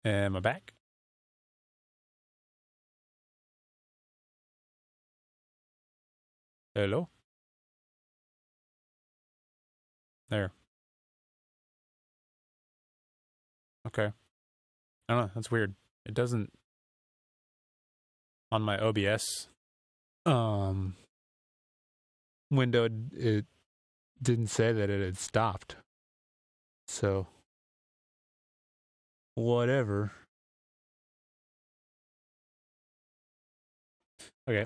Am I back? Hello? There. Okay. I don't know. That's weird. It doesn't on my OBS um window. It didn't say that it had stopped. So whatever. Okay.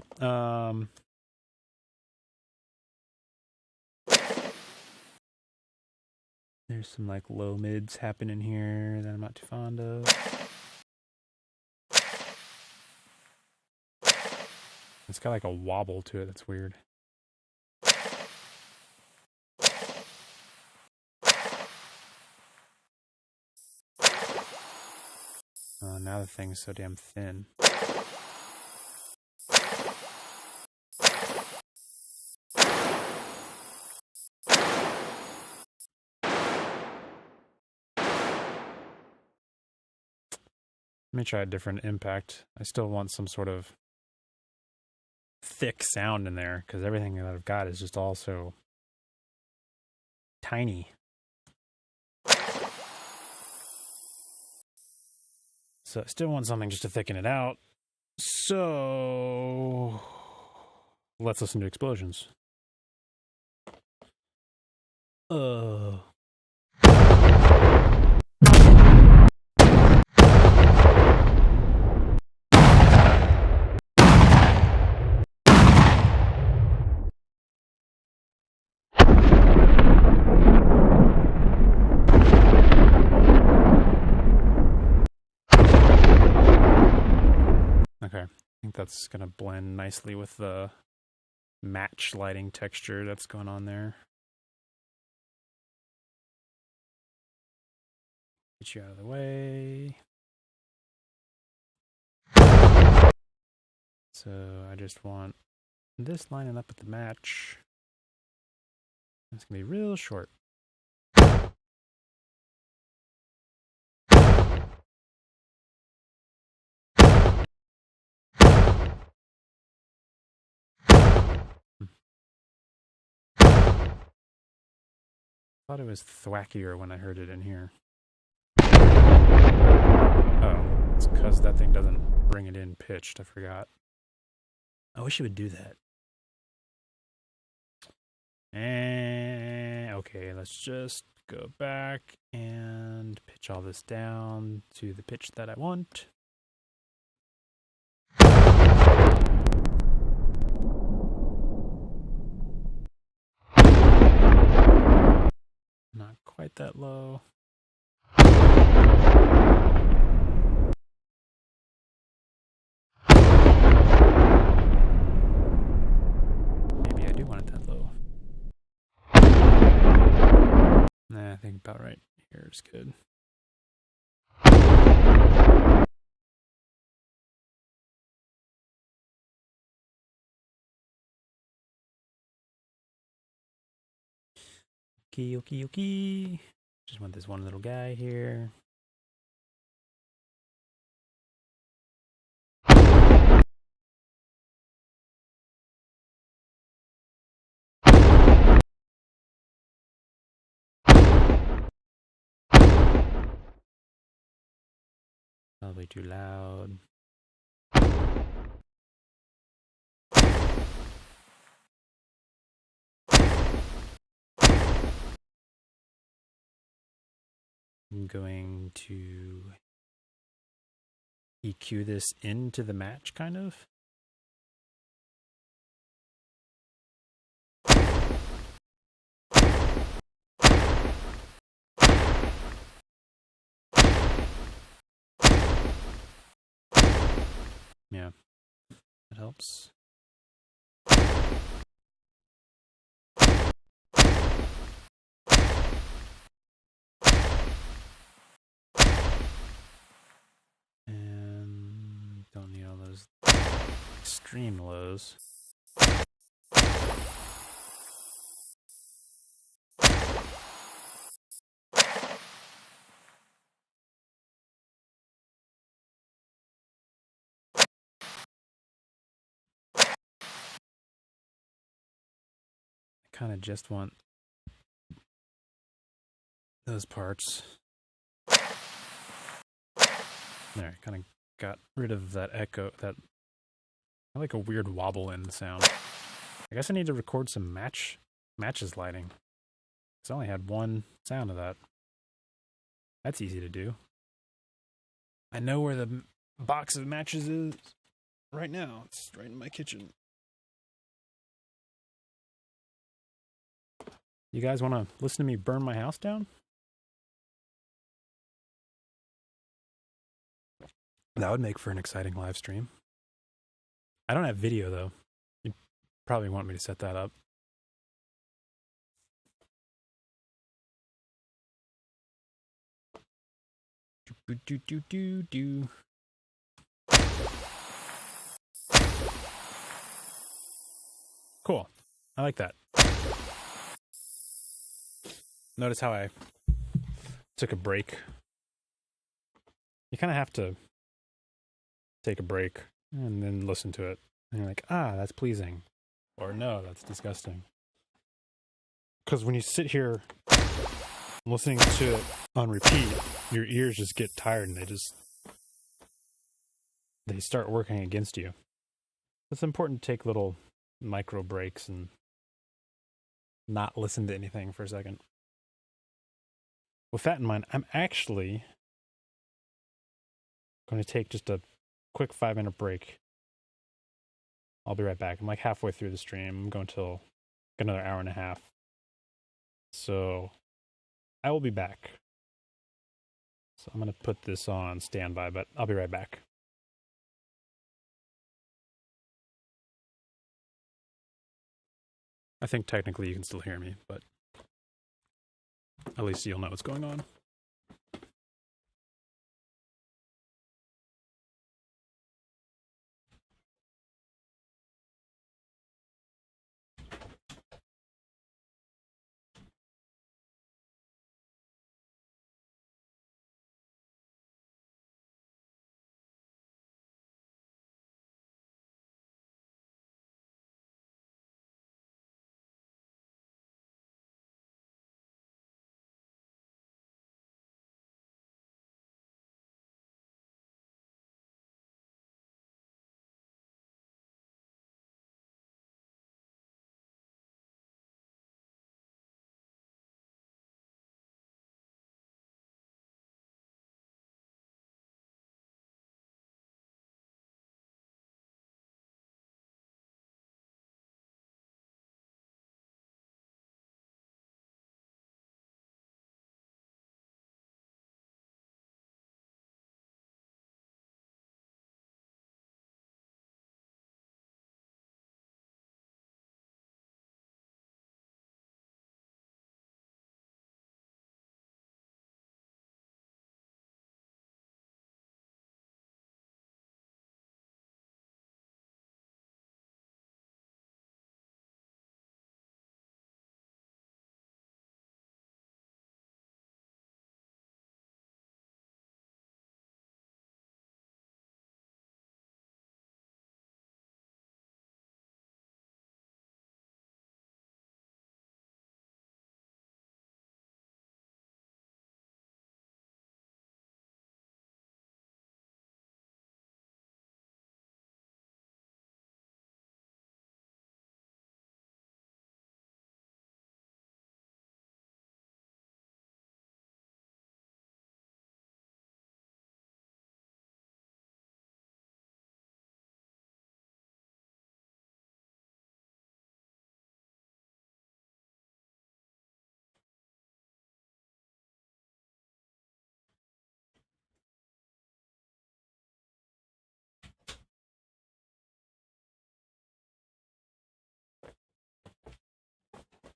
There's some like low mids happening here that I'm not too fond of. It's got like a wobble to it. That's weird. Now the thing's so damn thin. Let me try a different impact. I still want some sort of thick sound in there because everything that I've got is just all so tiny. So I still want something just to thicken it out. So let's listen to explosions. Okay, I think that's gonna blend nicely with the match lighting texture that's going on there. Get you out of the way. So I just want this lining up with the match. It's gonna be real short. I thought it was thwackier when I heard it in here. Oh, it's because that thing doesn't bring it in pitched. I forgot. I wish it would do that. Okay, let's just go back and pitch all this down to the pitch that I want. Not quite that low. Maybe I do want it that low. Nah, I think about right here is good. Okay. Just want this one little guy here. Probably too loud. I'm going to EQ this into the match, kind of. Yeah, that helps. And don't need all those extreme lows. kind of just want those parts. There, kind of got rid of that echo, that I like a weird wobble in the sound. I guess I need to record some matches lighting. Because I only had one sound of that. That's easy to do. I know where the box of matches is right now. It's right in my kitchen. You guys want to listen to me burn my house down? That would make for an exciting live stream. I don't have video, though. You probably want me to set that up. Do. Cool. I like that. Notice how I took a break. You kind of have to take a break and then listen to it. And you're like, that's pleasing. Or no, that's disgusting. Because when you sit here listening to it on repeat, your ears just get tired and they start working against you. It's important to take little micro breaks and not listen to anything for a second. With that in mind, I'm actually going to take just a quick 5-minute break. I'll be right back. I'm like halfway through the stream. I'm going till another hour and a half. So I will be back. So I'm going to put this on standby, but I'll be right back. I think technically you can still hear me, but at least you'll know what's going on.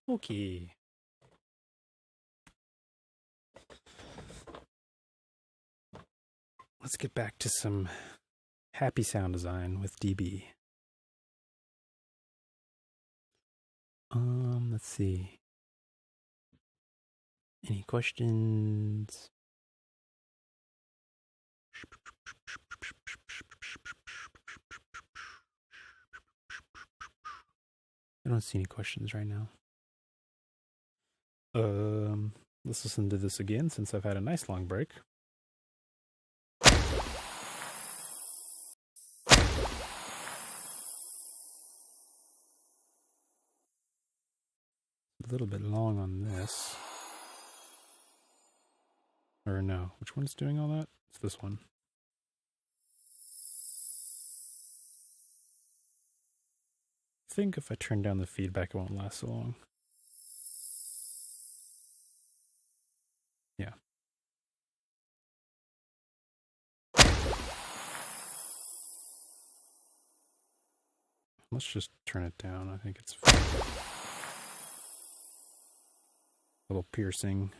Okay. Let's get back to some happy sound design with DB. Let's see. Any questions? I don't see any questions right now. Let's listen to this again since I've had a nice long break. A little bit long on this. Or no, which one's doing all that? It's this one. I think if I turn down the feedback, it won't last so long. Yeah. Let's just turn it down. I think it's fine. A little piercing.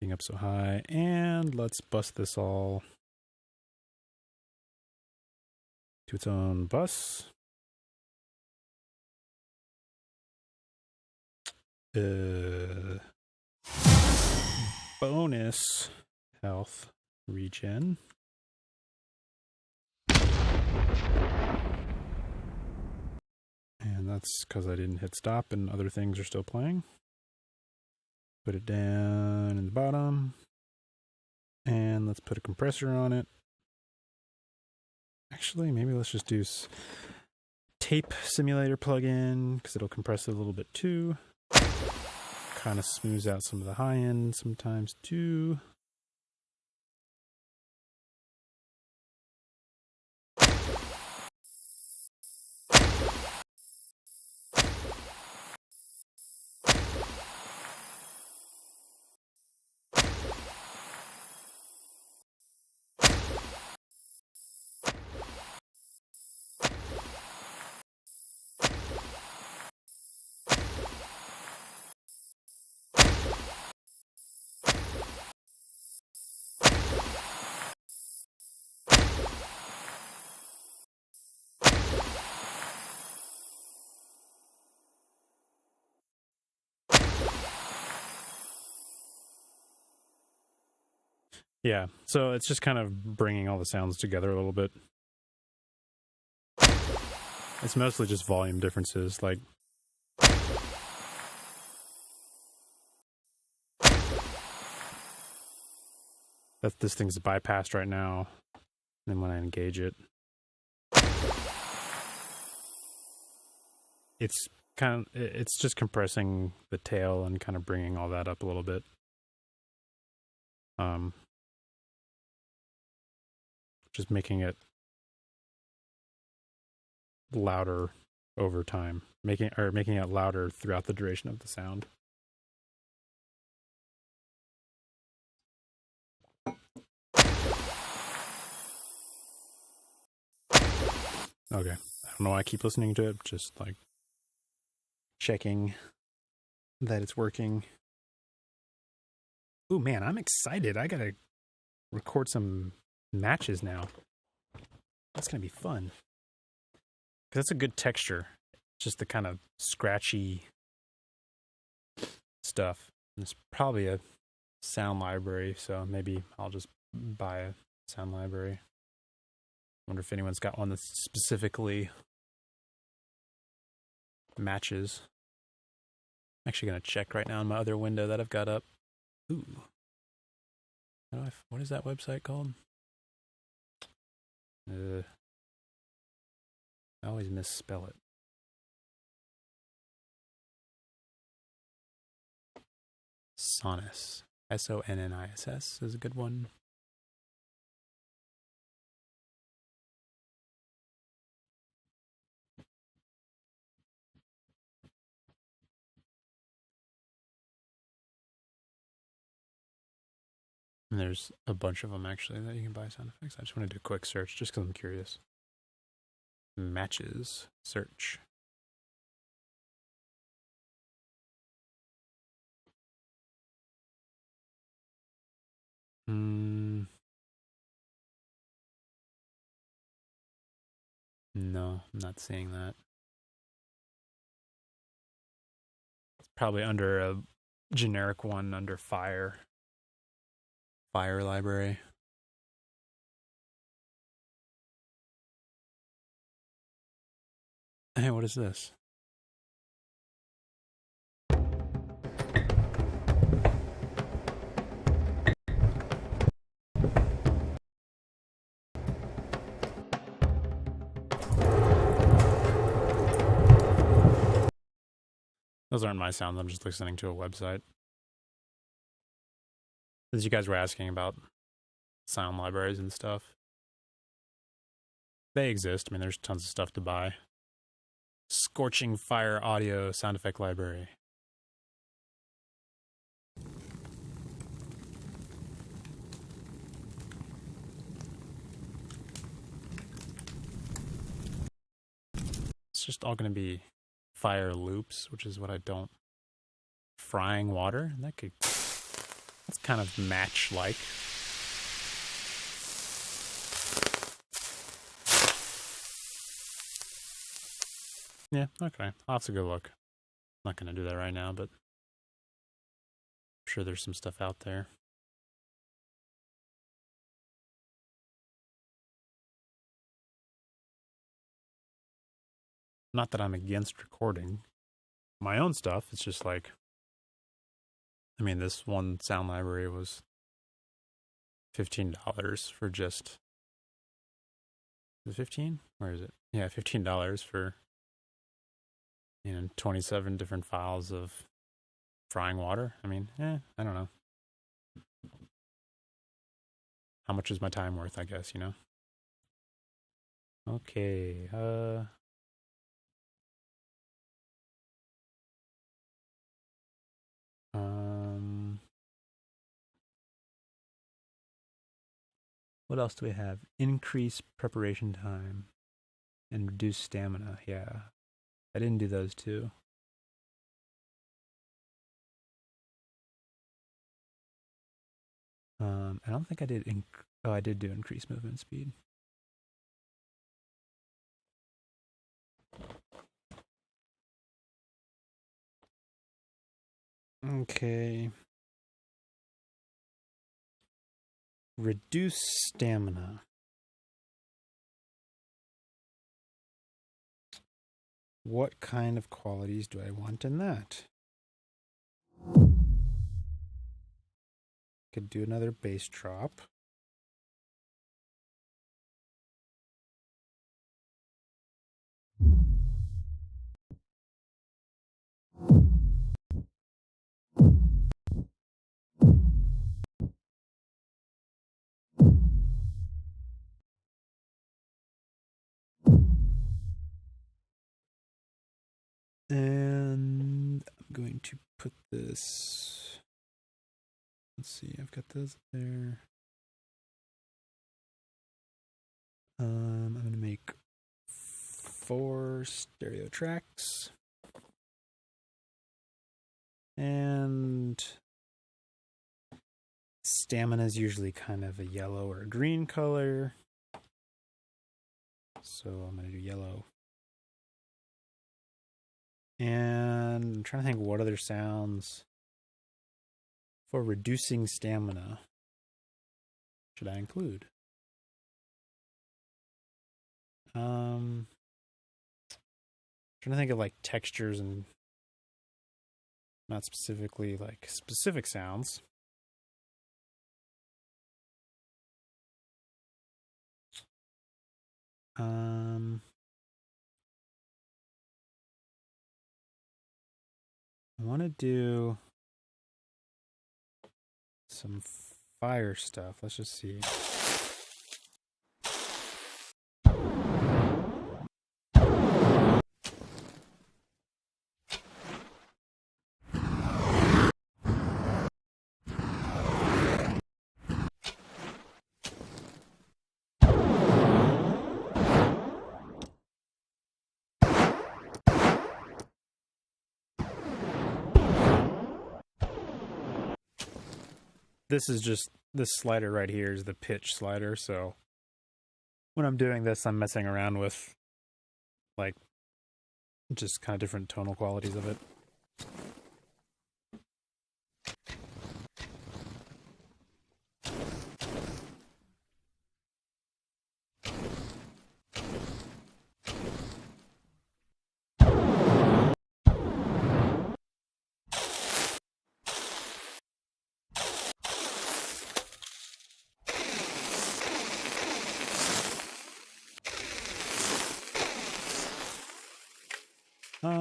Being up so high. And let's bust this all to its own bus. Bonus health regen. And that's because I didn't hit stop and other things are still playing. Put it down in the bottom. And let's put a compressor on it. Actually, maybe let's just do tape simulator plugin because it'll compress it a little bit too. Kind of smooths out some of the high end sometimes too. Yeah, so it's just kind of bringing all the sounds together a little bit. It's mostly just volume differences, like that this thing's bypassed right now. And then when I engage it, it's just compressing the tail and kind of bringing all that up a little bit. Just making it louder over time, making it louder throughout the duration of the sound. Okay, I don't know why I keep listening to it, just like checking that it's working. Ooh, man, I'm excited. I gotta record some matches now. That's gonna be fun. Because it's a good texture. Just the kind of scratchy stuff. And it's probably a sound library, so maybe I'll just buy a sound library. Wonder if anyone's got one that specifically matches. I'm actually gonna check right now in my other window that I've got up. Ooh. What is that website called? I always misspell it. Sonniss. Sonniss is a good one. And there's a bunch of them actually that you can buy sound effects. I just want to do a quick search just because I'm curious. Matches search. No, I'm not seeing that. It's probably under a generic one under Fire library. Hey, what is this? Those aren't my sounds. I'm just listening to a website. As you guys were asking about sound libraries and stuff, they exist. I mean, there's tons of stuff to buy. Scorching Fire Audio sound effect library. It's just all going to be fire loops, which is what I don't. Frying water, that's kind of match-like. Yeah, okay. I'll have to go look. I'm not going to do that right now, but I'm sure there's some stuff out there. Not that I'm against recording my own stuff. It's just like, I mean, this one sound library was $15 for just. Is it 15? Where is it? Yeah, $15 for 27 different files of frying water. I mean, I don't know. How much is my time worth, I guess, Okay, what else do we have? Increase preparation time and reduce stamina. Yeah, I didn't do those two. I don't think I did. I did do increase movement speed. Okay. Reduce stamina. What kind of qualities do I want in that? Could do another bass drop. And I'm going to put this. Let's see, I've got this there. I'm going to make 4 stereo tracks. And stamina is usually kind of a yellow or a green color. So I'm going to do yellow. And I'm trying to think what other sounds for reducing stamina should I include. Trying to think of like textures and not specifically like specific sounds. I want to do some fire stuff. Let's just see. This slider right here is the pitch slider, so when I'm doing this, I'm messing around with like just kind of different tonal qualities of it.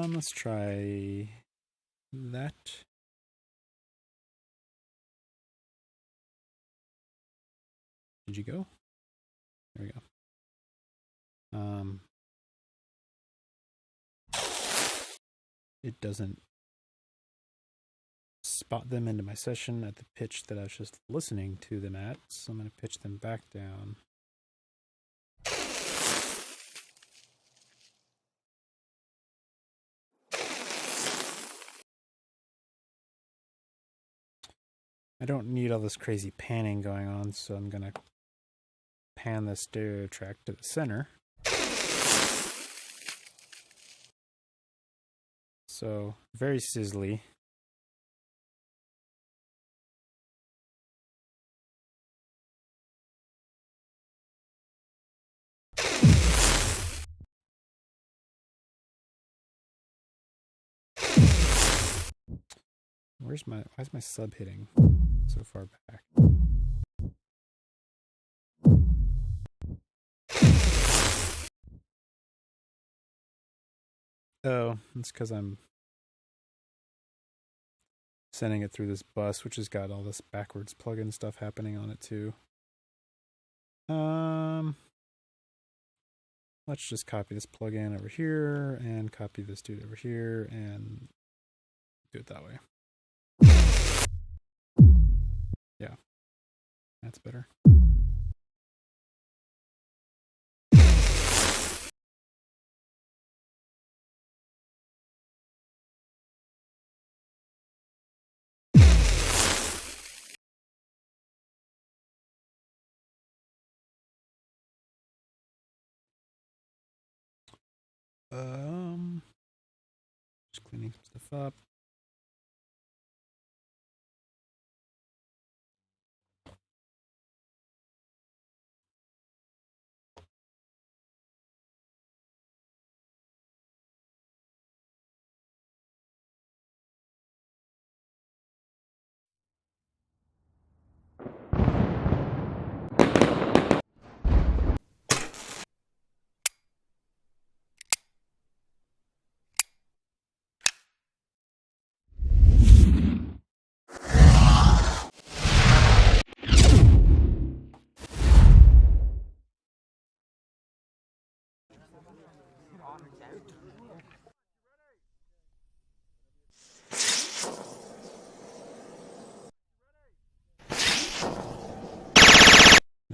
Let's try that. Did you go? There we go. It doesn't spot them into my session at the pitch that I was just listening to them at, so I'm going to pitch them back down. I don't need all this crazy panning going on, so I'm going to pan the stereo track to the center. So, very sizzly. Why is my sub hitting so far back? Oh, it's because I'm sending it through this bus, which has got all this backwards plugin stuff happening on it too. Let's just copy this plugin over here and copy this dude over here and do it that way. Yeah, that's better. Just cleaning some stuff up.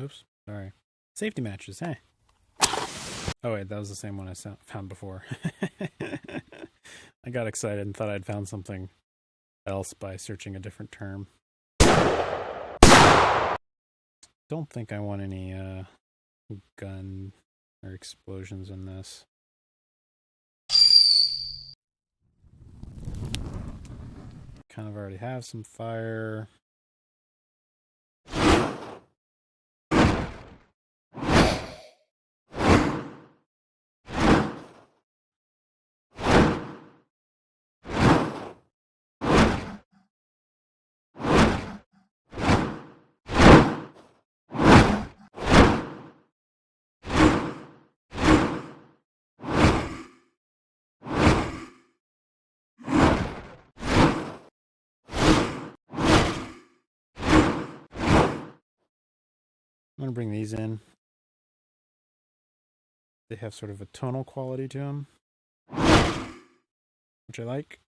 Oops, sorry. Safety matches, hey. Oh wait, that was the same one I found before. I got excited and thought I'd found something else by searching a different term. Don't think I want any gun or explosions in this. Kind of already have some fire. I'm going to bring these in. They have sort of a tonal quality to them, which I like.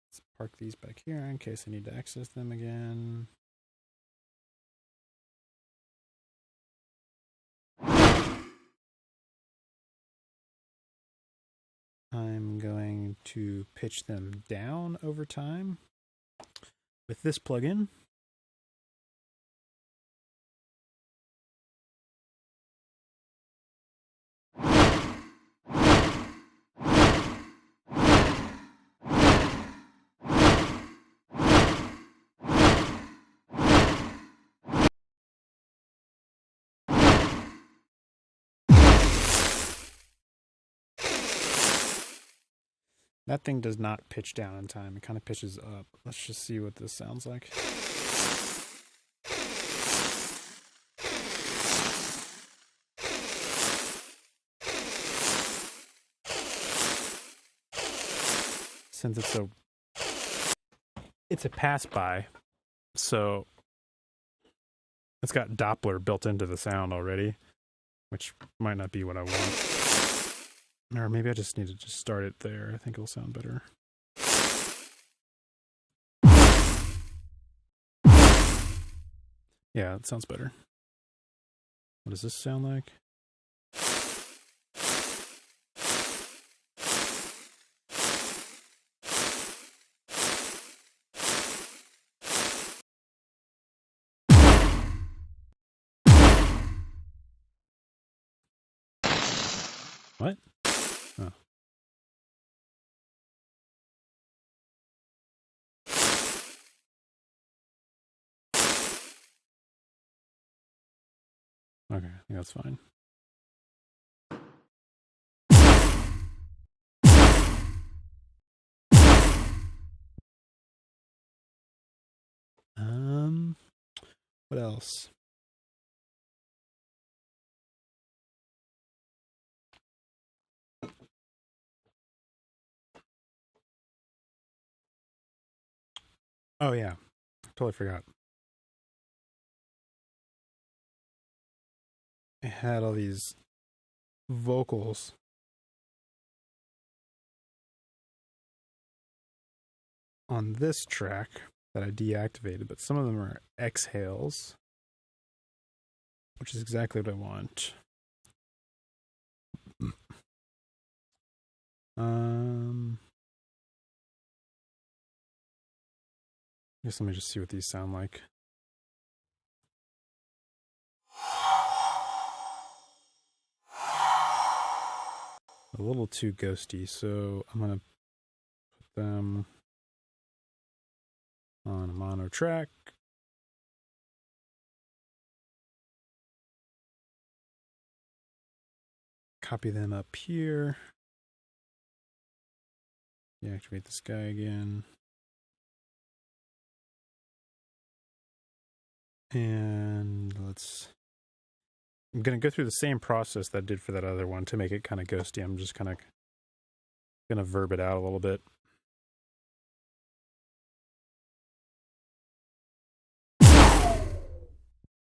Let's park these back here in case I need to access them again. I'm going to pitch them down over time with this plugin. That thing does not pitch down in time. It kind of pitches up. Let's just see what this sounds like. Since it's so it's a pass-by, so it's got Doppler built into the sound already, which might not be what I want. Or maybe I just need to just start it there. I think it'll sound better. Yeah, it sounds better. What does this sound like? What? Oh. Okay, I think that's fine. What else? Oh yeah, totally forgot. I had all these vocals on this track that I deactivated, but some of them are exhales, which is exactly what I want. I guess let me just see what these sound like. A little too ghosty, so I'm gonna put them on a mono track. Copy them up here. Deactivate this guy again. And I'm going to go through the same process that I did for that other one to make it kind of ghosty. I'm just kind of going to verb it out a little bit.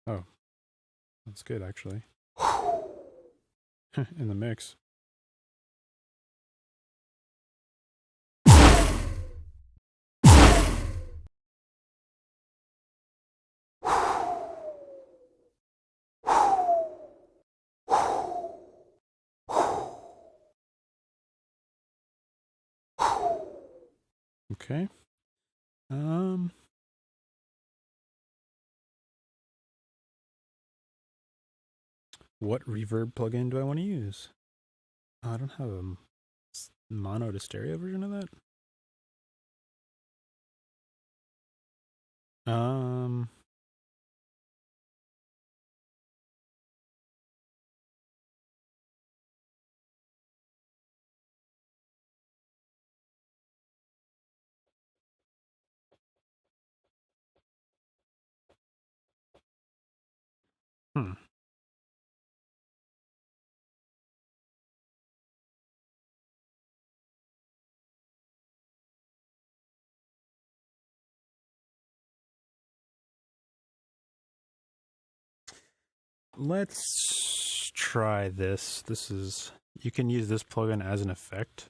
Oh, that's good actually. In the mix. Okay. What reverb plugin do I want to use? I don't have a mono to stereo version of that. Let's try this. You can use this plugin as an effect.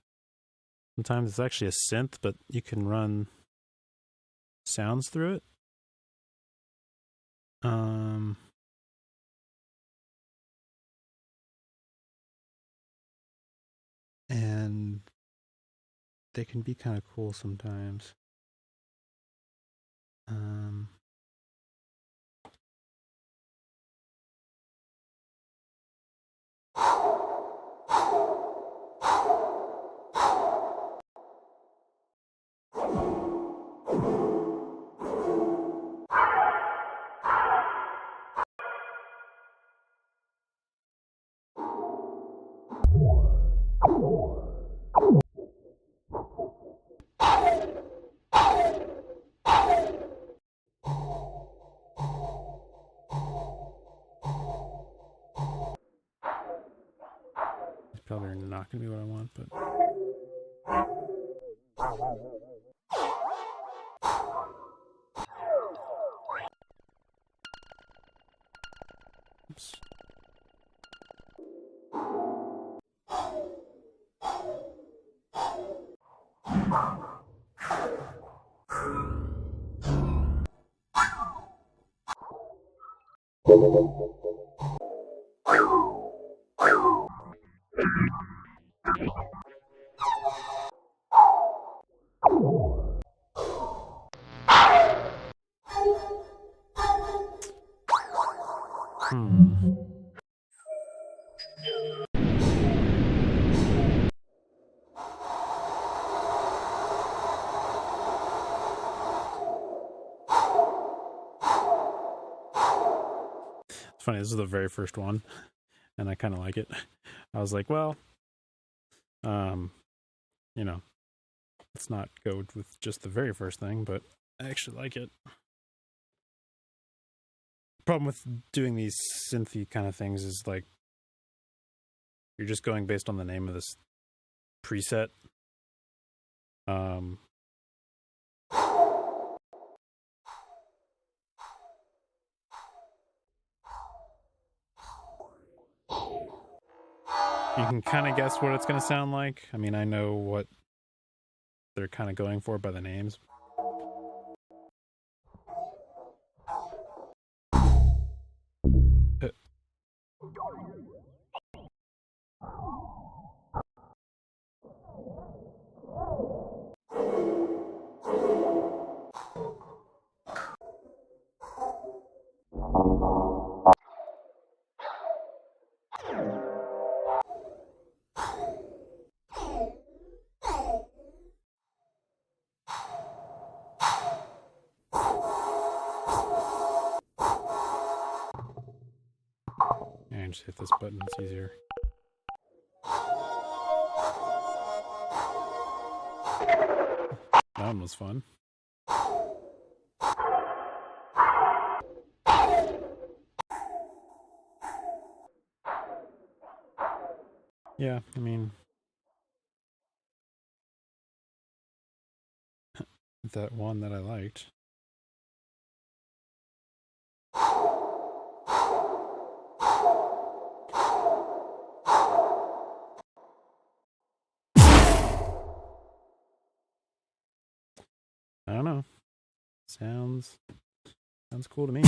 Sometimes it's actually a synth, but you can run sounds through it. And they can be kind of cool sometimes. It's probably not going to be what I want, but... Oops. It's funny, this is the very first one, and I kind of like it. I was like, well, you know, let's not go with just the very first thing, but I actually like it. Problem with doing these synthy kind of things is like you're just going based on the name of this preset. You can kind of guess what it's going to sound like. I mean, I know what they're kind of going for by the names. And just hit this button, it's easier. That one was fun. Yeah, I mean, that one that I liked. I don't know. Sounds cool to me.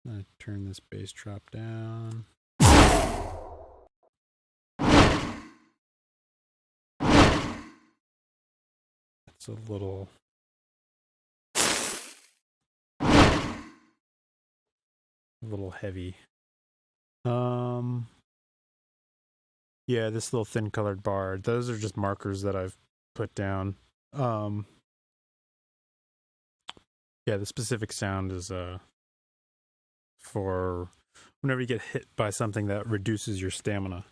I turn this bass drop down. It's a little heavy. Yeah, this little thin colored bar, those are just markers that I've put down. Yeah, the specific sound is for whenever you get hit by something that reduces your stamina.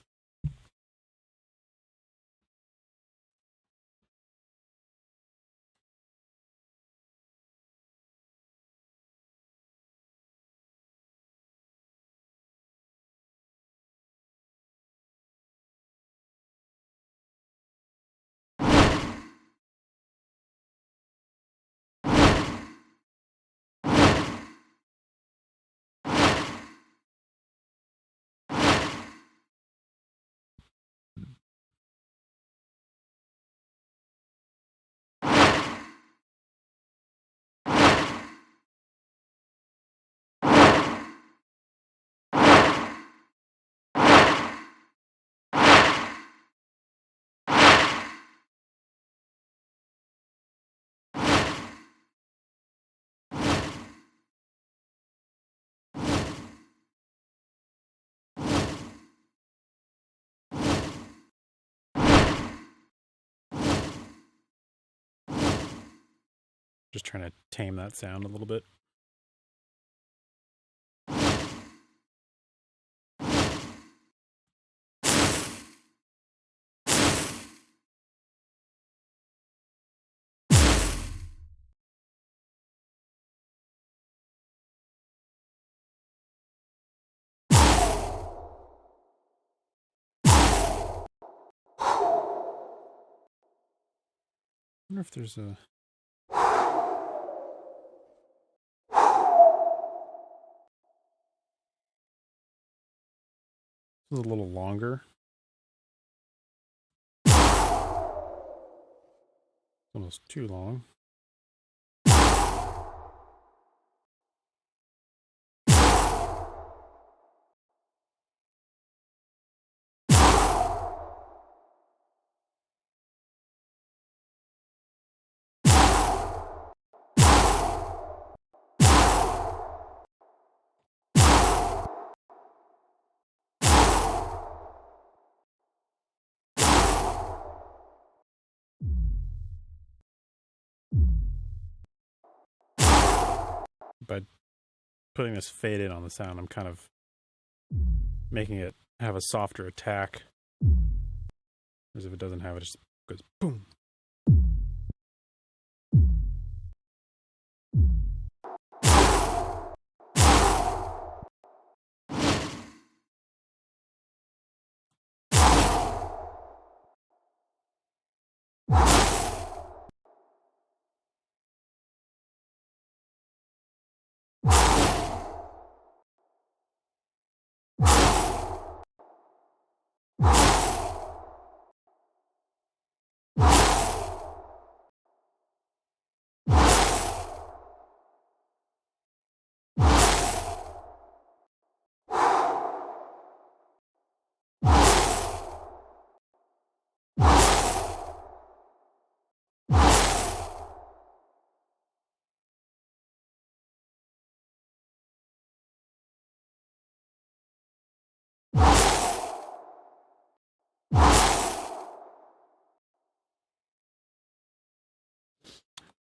Just trying to tame that sound a little bit. I wonder if there's a... This is a little longer. Almost too long. By putting this fade in on the sound, I'm kind of making it have a softer attack. Whereas if it doesn't have it, it just goes boom.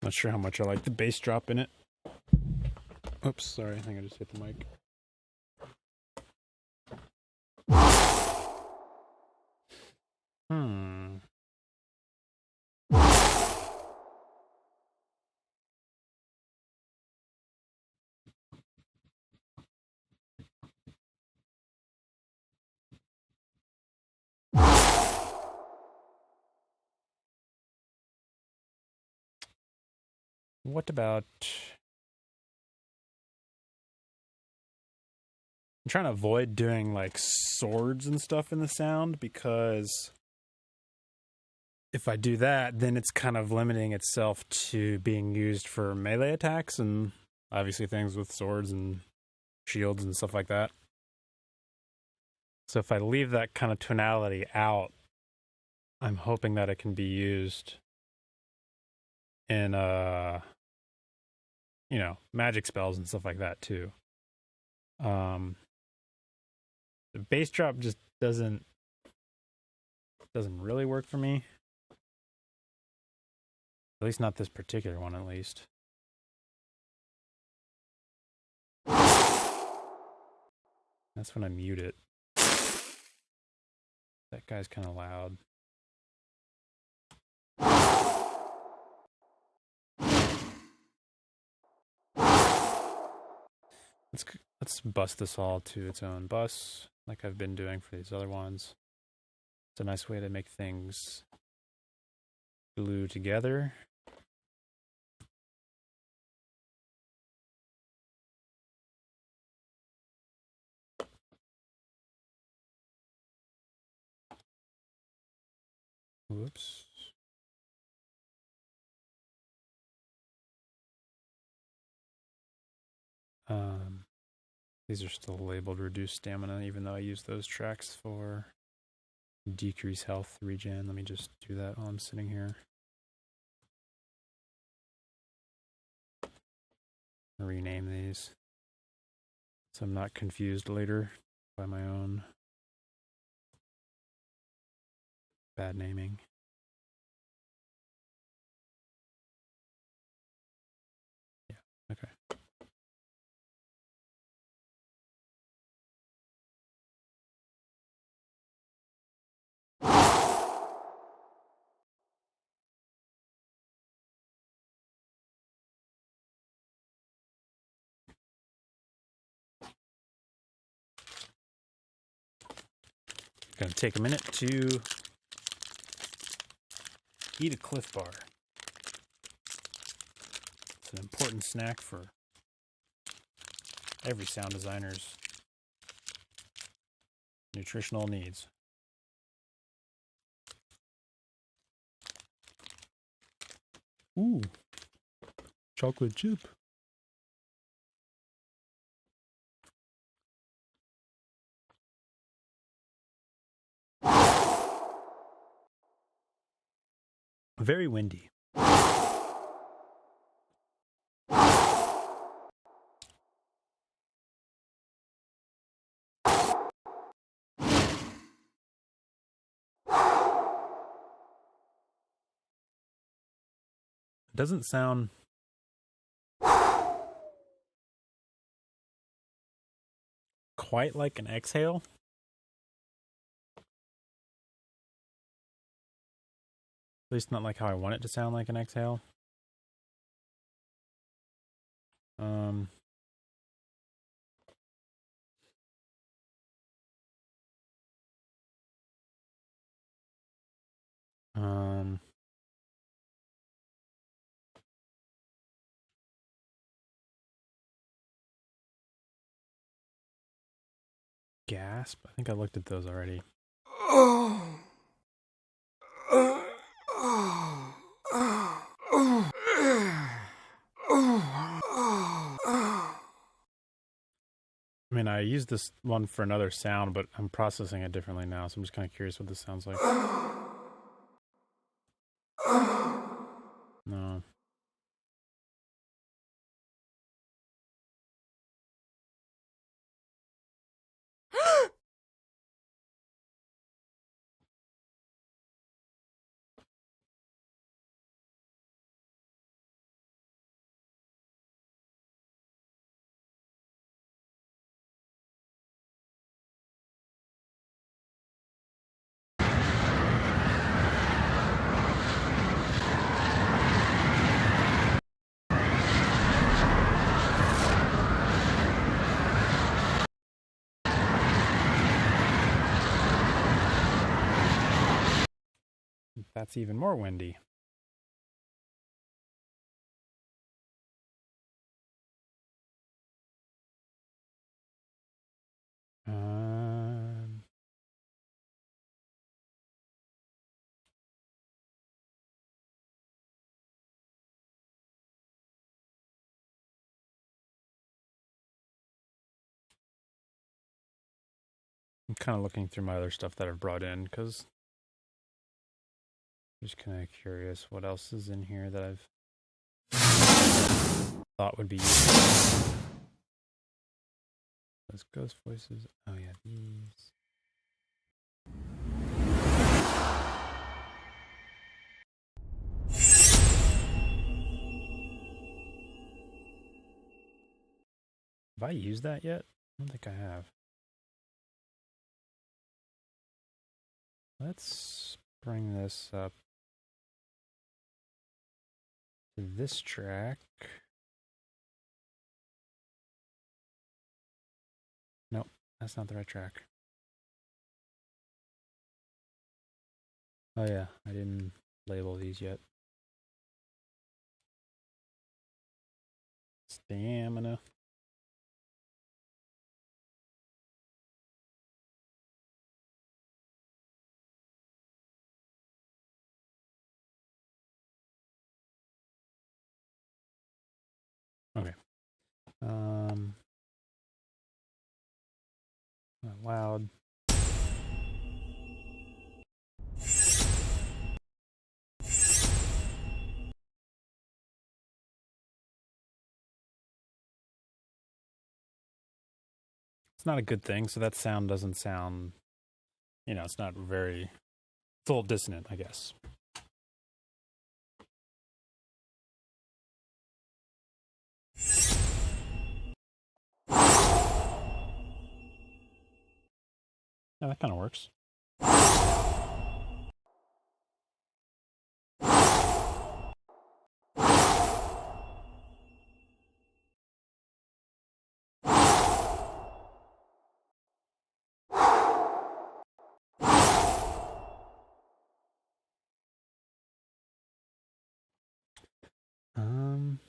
Not sure how much I like the bass drop in it. Oops, sorry, I think I just hit the mic. What about... I'm trying to avoid doing like swords and stuff in the sound, because if I do that, then it's kind of limiting itself to being used for melee attacks and obviously things with swords and shields and stuff like that. So if I leave that kind of tonality out, I'm hoping that it can be used in you know, magic spells and stuff like that too. The bass drop just doesn't really work for me. At least not this particular one, at least. That's when I mute it. That guy's kind of loud. Let's bust this all to its own bus, like I've been doing for these other ones. It's a nice way to make things glue together. Whoops. These are still labeled reduce stamina, even though I use those tracks for decrease health regen. Let me just do that while I'm sitting here. Rename these so I'm not confused later by my own bad naming. Yeah, okay. Gonna take a minute to eat a Cliff Bar. It's an important snack for every sound designer's Nutritional needs. Ooh, chocolate chip. Very windy. It doesn't sound quite like an exhale. At least not like how I want it to sound like an exhale. Um, um, gasp. I think I looked at those already. I mean, I used this one for another sound, but I'm processing it differently now, so I'm just kind of curious what this sounds like. No. That's even more windy. Um, I'm kind of looking through my other stuff that I've brought in because I'm just kind of curious what else is in here that I've thought would be useful. Those ghost voices. Oh yeah, these. Have I used that yet? I don't think I have. Let's bring this up to this track. Nope, that's not the right track. Oh yeah, I didn't label these yet. Stamina. Okay. Not loud. It's not a good thing, so that sound doesn't sound, it's not very, it's a little dissonant, I guess. Yeah, that kind of works. Um,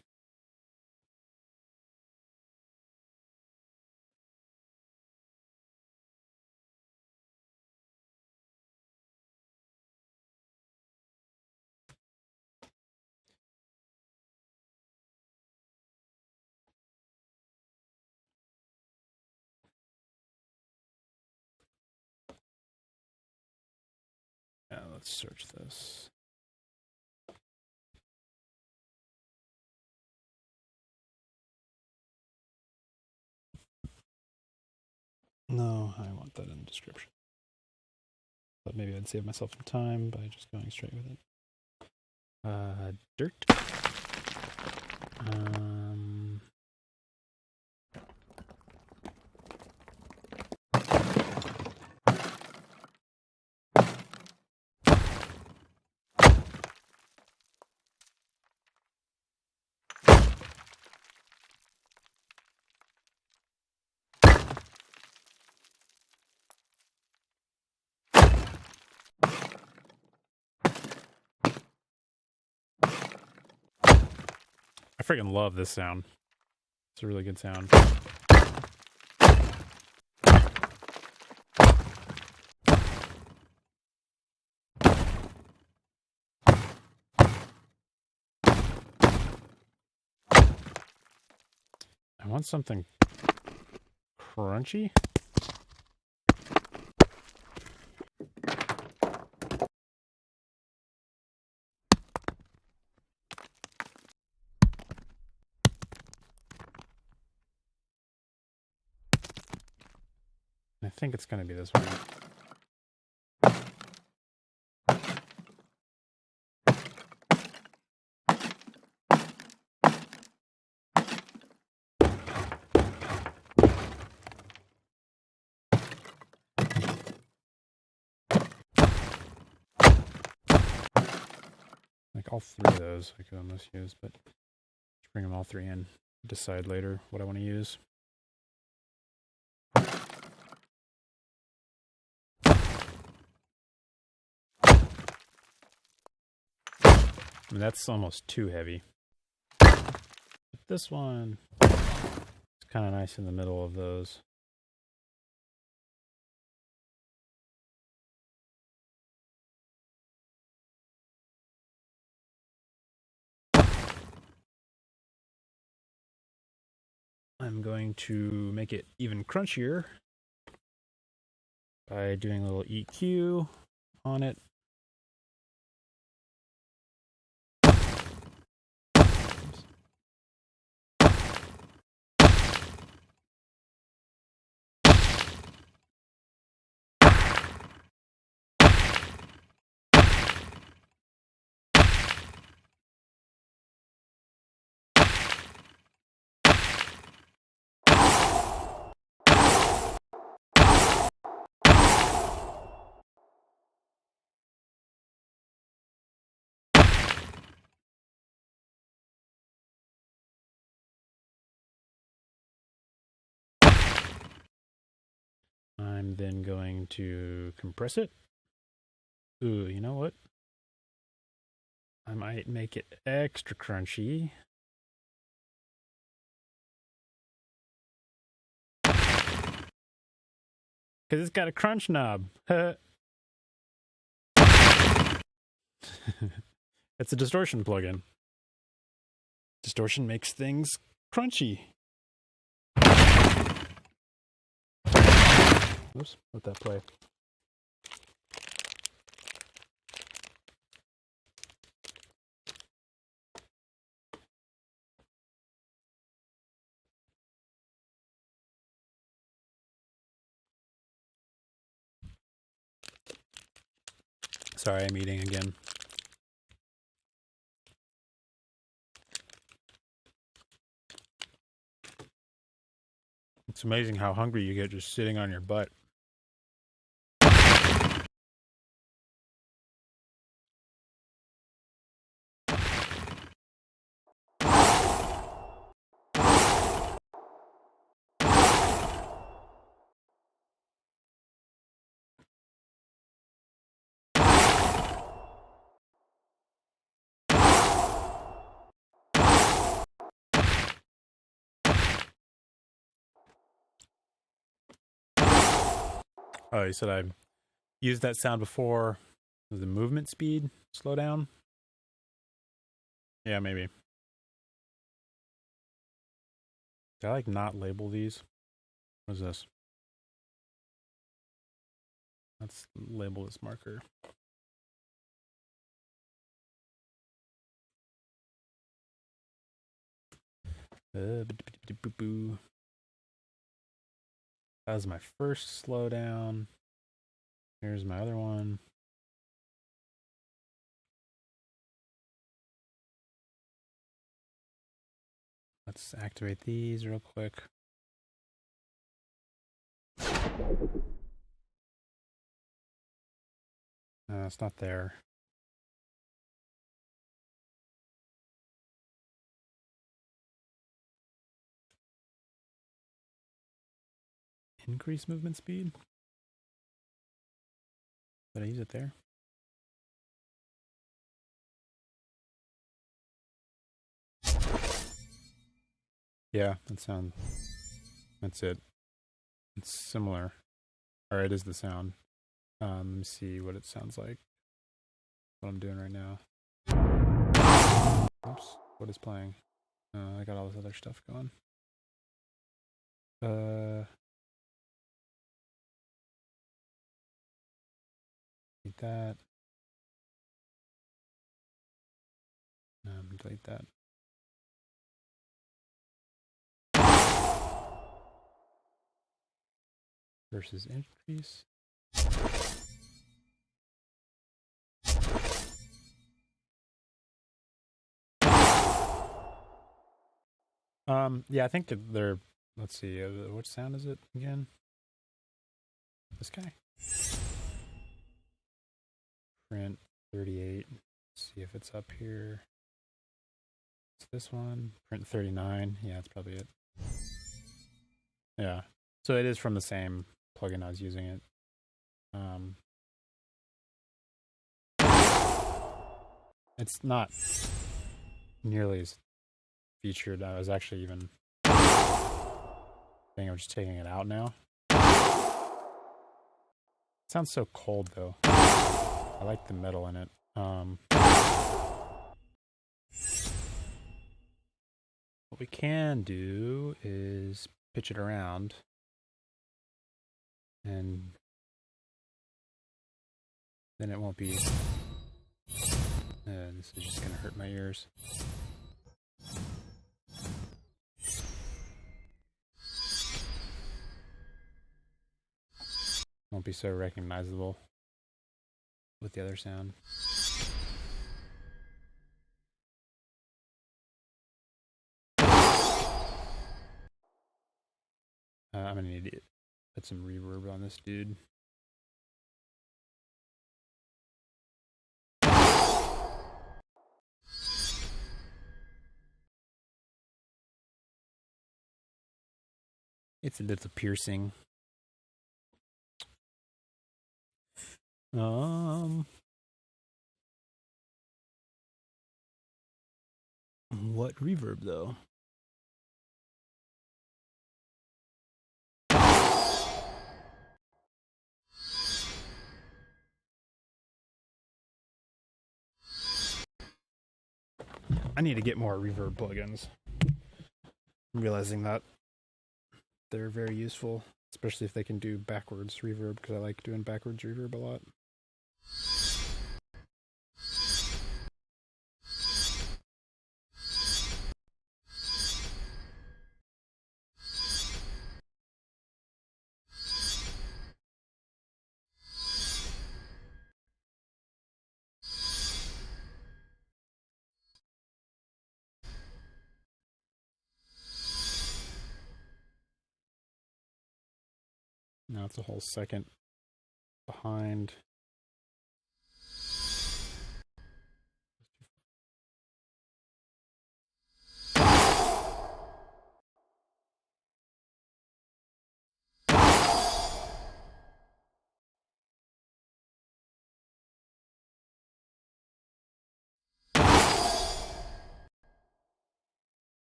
let's search this. No, I want that in the description. But maybe I'd save myself some time by just going straight with it. Dirt. I freaking love this sound. It's a really good sound. I want something crunchy. I think it's going to be this one. Like all three of those I could almost use, but just bring them all three in. Decide later what I want to use. I mean, that's almost too heavy. But this one is kind of nice in the middle of those. I'm going to make it even crunchier by doing a little EQ on it. I'm then going to compress it. Ooh, you know what? I might make it extra crunchy. Because it's got a crunch knob. It's a distortion plugin. Distortion makes things crunchy. Oops, let that play. Sorry, I'm eating again. It's amazing how hungry you get just sitting on your butt. Oh, you said I used that sound before. Was the movement speed slow down? Yeah, maybe. Did I like not label these? What is this? Let's label this marker. Boo. That was my first slowdown. Here's my other one. Let's activate these real quick. No, it's not there. Increase movement speed? Did I use it there? Yeah, that's it. It's similar. Or it is the sound. Let me see what it sounds like. What I'm doing right now. Oops, what is playing? I got all this other stuff going. Delete that. Delete that. Versus increase. Yeah, I think they're. Let's see. What sound is it again? This guy. Print 38. Let's see if it's up here. It's this one. Print 39. Yeah, that's probably it. Yeah. So it is from the same plugin I was using it. It's not nearly as featured. I was actually even thinking of just taking it out now. It sounds so cold though. I like the metal in it. What we can do is pitch it around and then it won't be. This is just gonna hurt my ears. Won't be so recognizable with the other sound. I'm gonna need to put some reverb on this dude. It's a little piercing. What reverb though? I need to get more reverb plugins. I'm realizing that they're very useful, especially if they can do backwards reverb, because I like doing backwards reverb a lot. Now it's a whole second behind.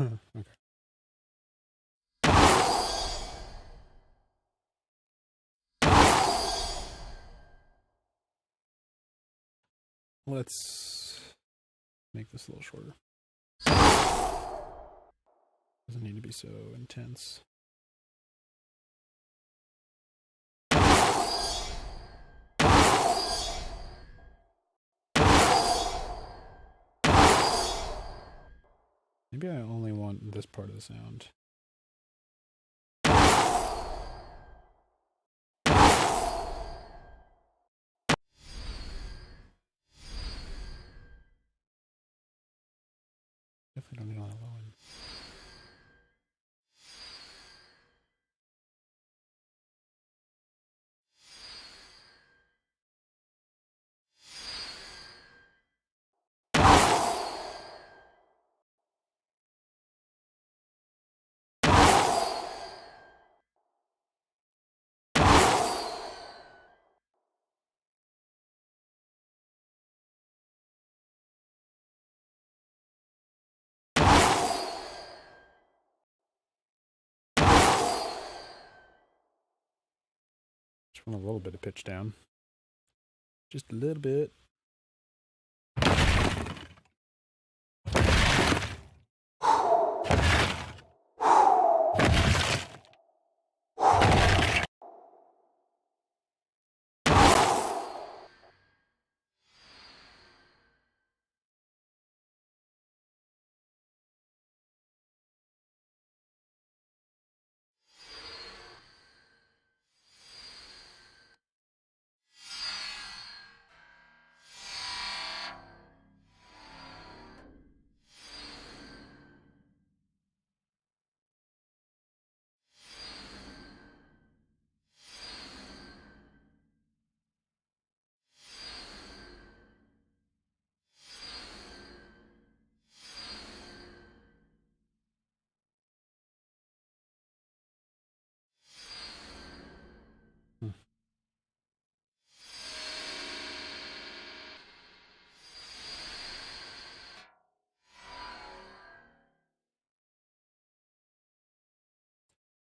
Okay. Let's make this a little shorter. Doesn't need to be so intense. Maybe I only want this part of the sound. Definitely don't need a lot of low end. Just want a little bit of pitch down. Just a little bit.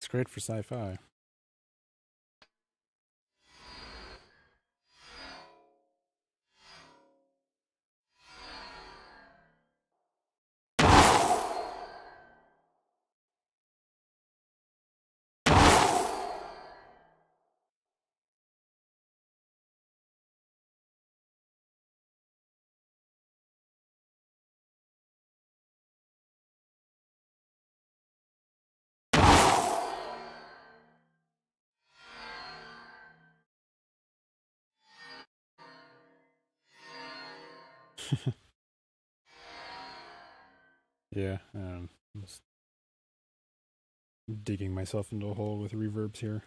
It's great for sci-fi. Yeah, I'm just digging myself into a hole with reverbs here.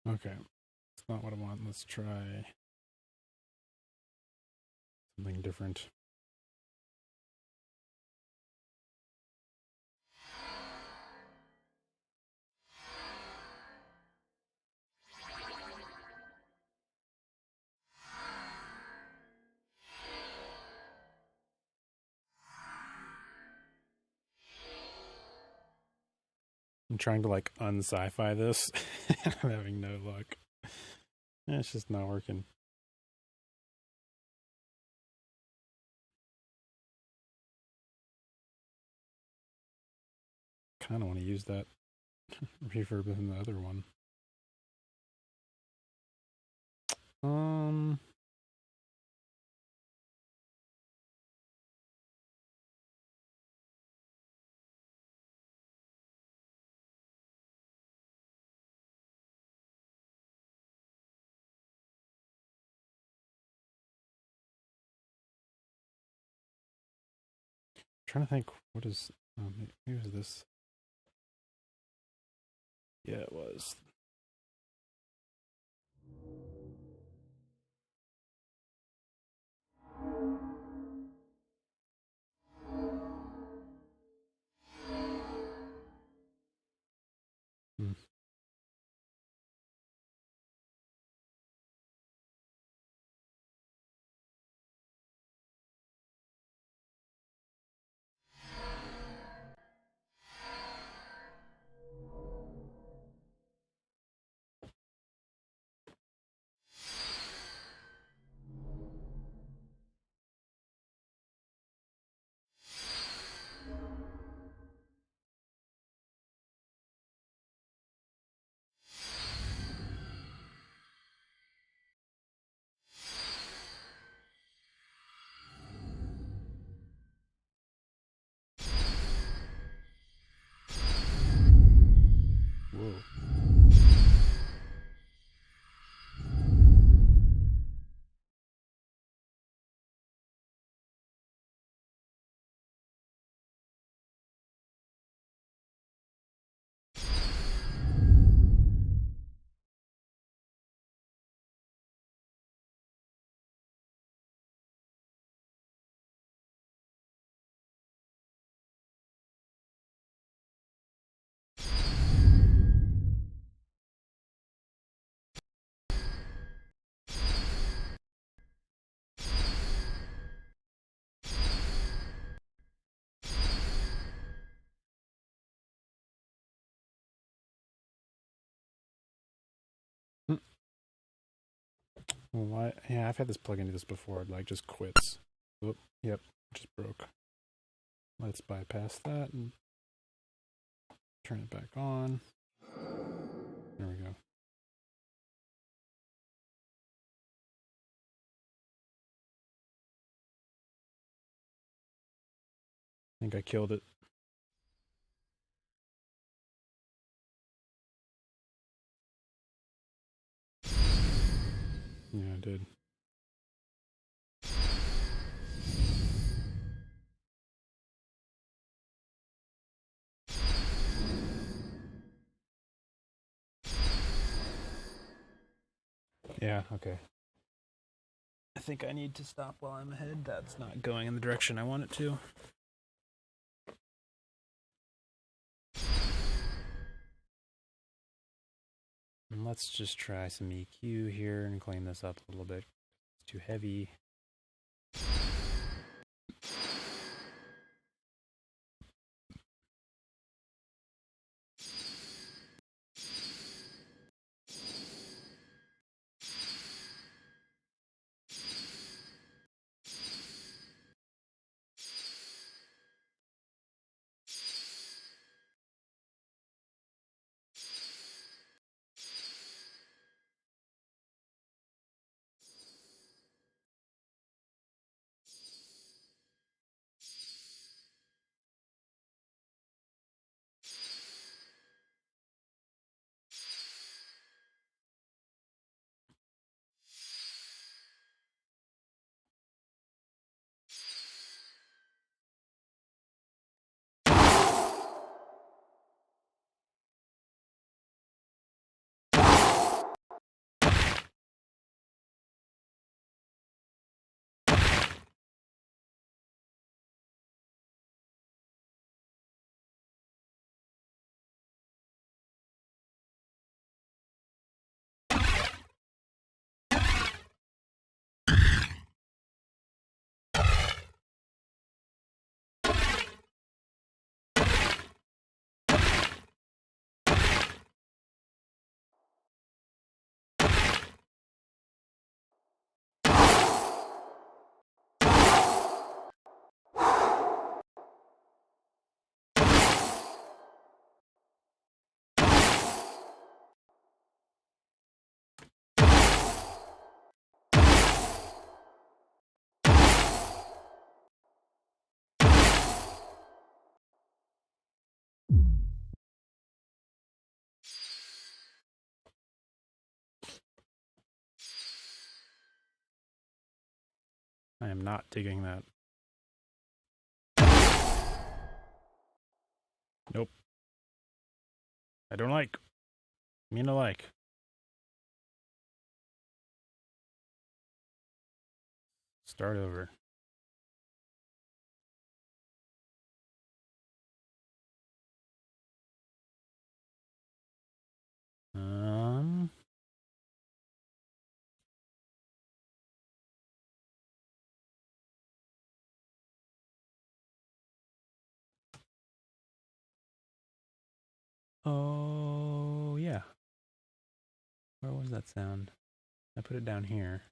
Okay, it's not what I want. Let's try something different. I'm trying to like un-sci-fi this. I'm having no luck. It's just not working. Kind of want to use that reverb in the other one. Um, trying to think what is maybe it was this. Yeah, it was. Why? Yeah, I've had this plugin do this before. It, like, just quits. Oop, yep, just broke. Let's bypass that and turn it back on. There we go. I think I killed it. Yeah, I did. Yeah, okay. I think I need to stop while I'm ahead. That's not going in the direction I want it to. And let's just try some EQ here and clean this up a little bit. It's too heavy. I am not digging that. Nope. I don't like. Me no like. Start over. Um. Oh, yeah. Where was that sound? I put it down here.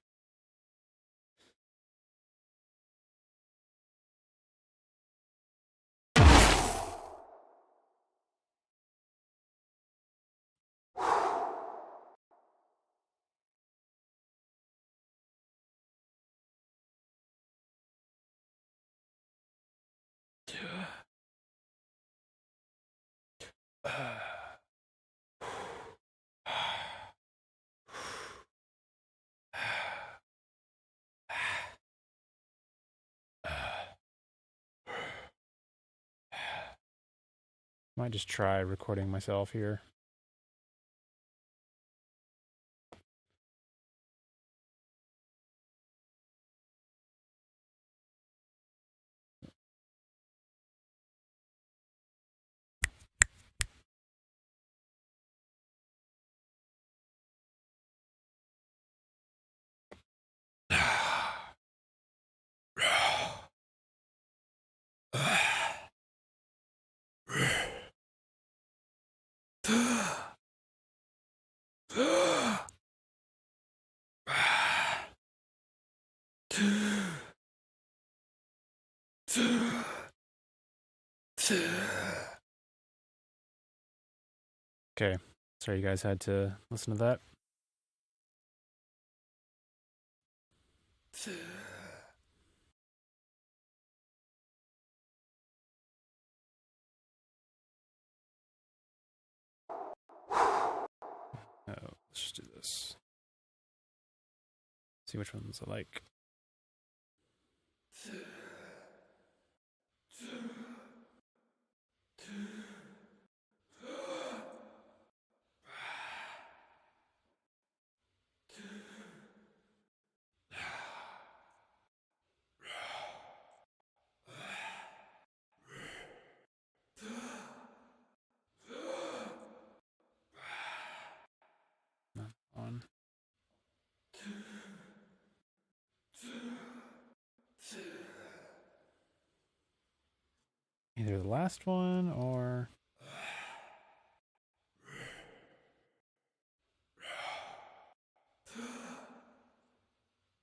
Might just try recording myself here. Okay, sorry you guys had to listen to that. Let's just do this. See which ones I like. Not on. Either the last one or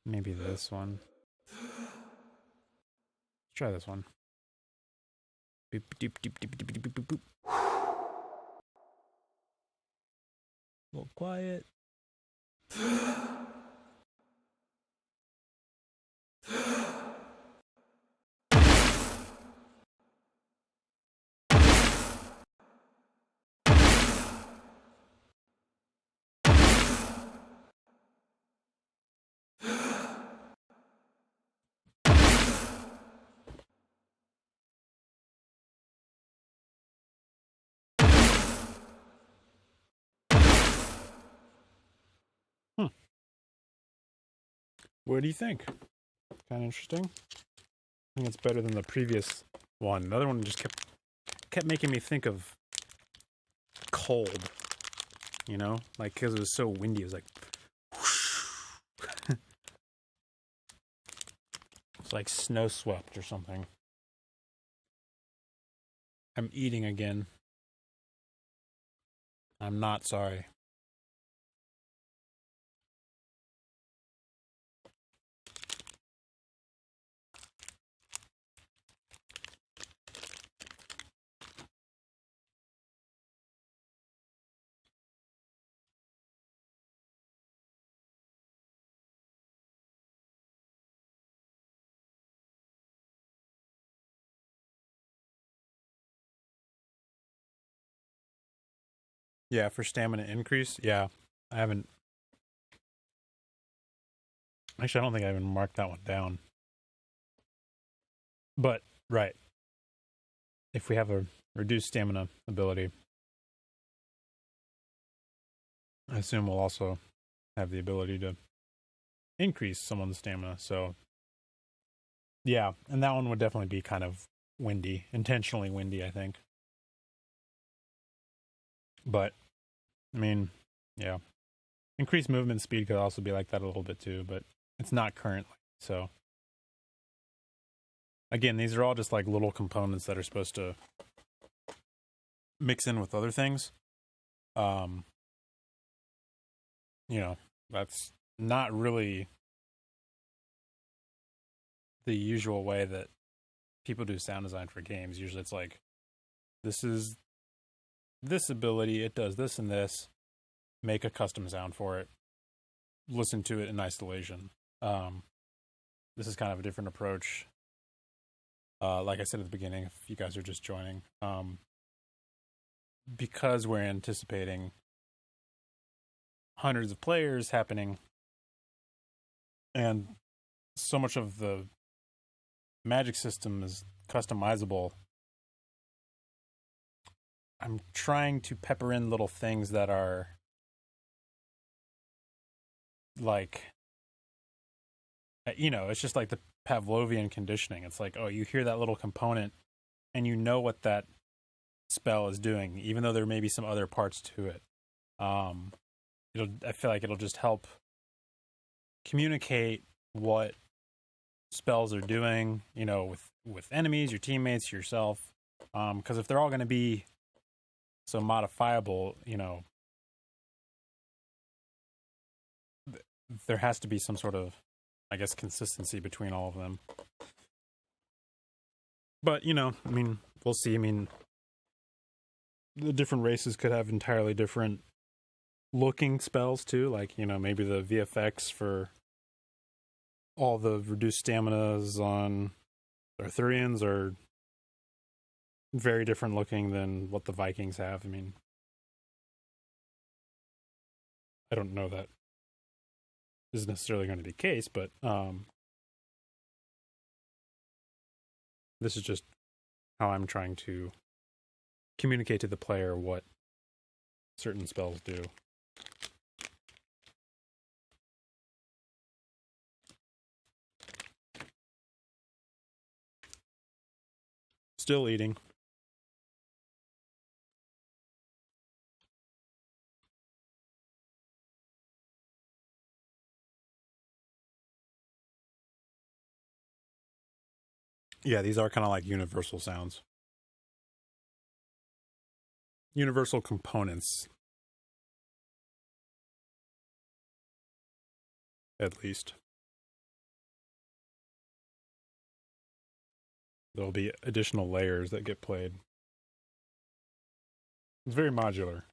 maybe this one. Let's try this one. Boop, doop, doop, doop, doop, doop, doop, boop. A little quiet. What do you think? Kind of interesting. I think it's better than the previous one. The other one just kept making me think of cold. You know, like because it was so windy. It was like it's like snow swept or something. I'm eating again. I'm not sorry. Yeah, for stamina increase. Yeah, I haven't. Actually, I don't think I even marked that one down. But, right. If we have a reduced stamina ability, I assume we'll also have the ability to increase someone's stamina. So, yeah. And that one would definitely be kind of windy, intentionally windy, I think. But, I mean, yeah. Increased movement speed could also be like that a little bit too, but it's not currently. So, again, these are all just like little components that are supposed to mix in with other things. You know, that's not really the usual way that people do sound design for games. Usually it's like, this is this ability, it does this and this, make a custom sound for it, listen to it in isolation. This is kind of a different approach. Like I said at the beginning, if you guys are just joining, because we're anticipating hundreds of players happening and so much of the magic system is customizable, I'm trying to pepper in little things that are like, you know, it's just like the Pavlovian conditioning. It's like, oh, you hear that little component and you know what that spell is doing, even though there may be some other parts to it. I feel like it'll just help communicate what spells are doing, you know, with enemies, your teammates, yourself. Because if they're all going to be so modifiable, you know, there has to be some sort of, I guess, consistency between all of them. But, you know, I mean, we'll see. I mean, the different races could have entirely different looking spells too. Like, you know, maybe the VFX for all the reduced staminas on Arthurians are very different looking than what the Vikings have. I mean, I don't know that is necessarily going to be the case, but this is just how I'm trying to communicate to the player what certain spells do. Still eating. Yeah, these are kind of like universal sounds. Universal components, at least. There'll be additional layers that get played. It's very modular.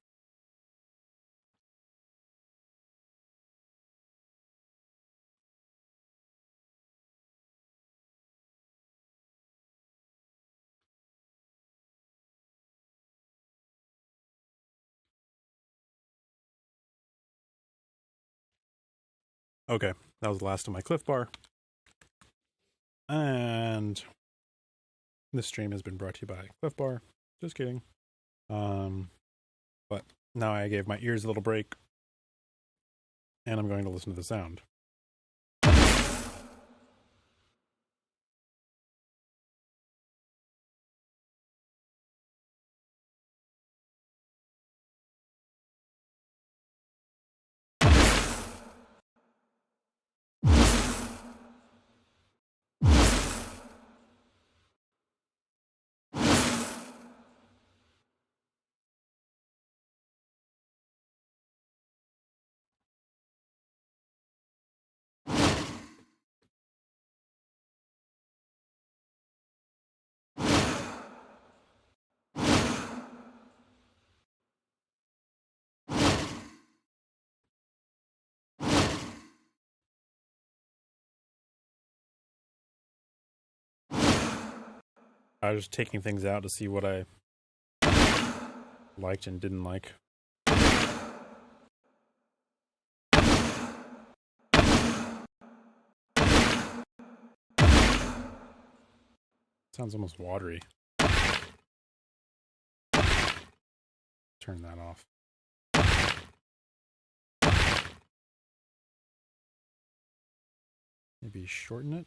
Okay, that was the last of my Cliff Bar. And this stream has been brought to you by Cliff Bar. Just kidding. But now I gave my ears a little break. And I'm going to listen to the sound. I was just taking things out to see what I liked and didn't like. Sounds almost watery. Turn that off. Maybe shorten it.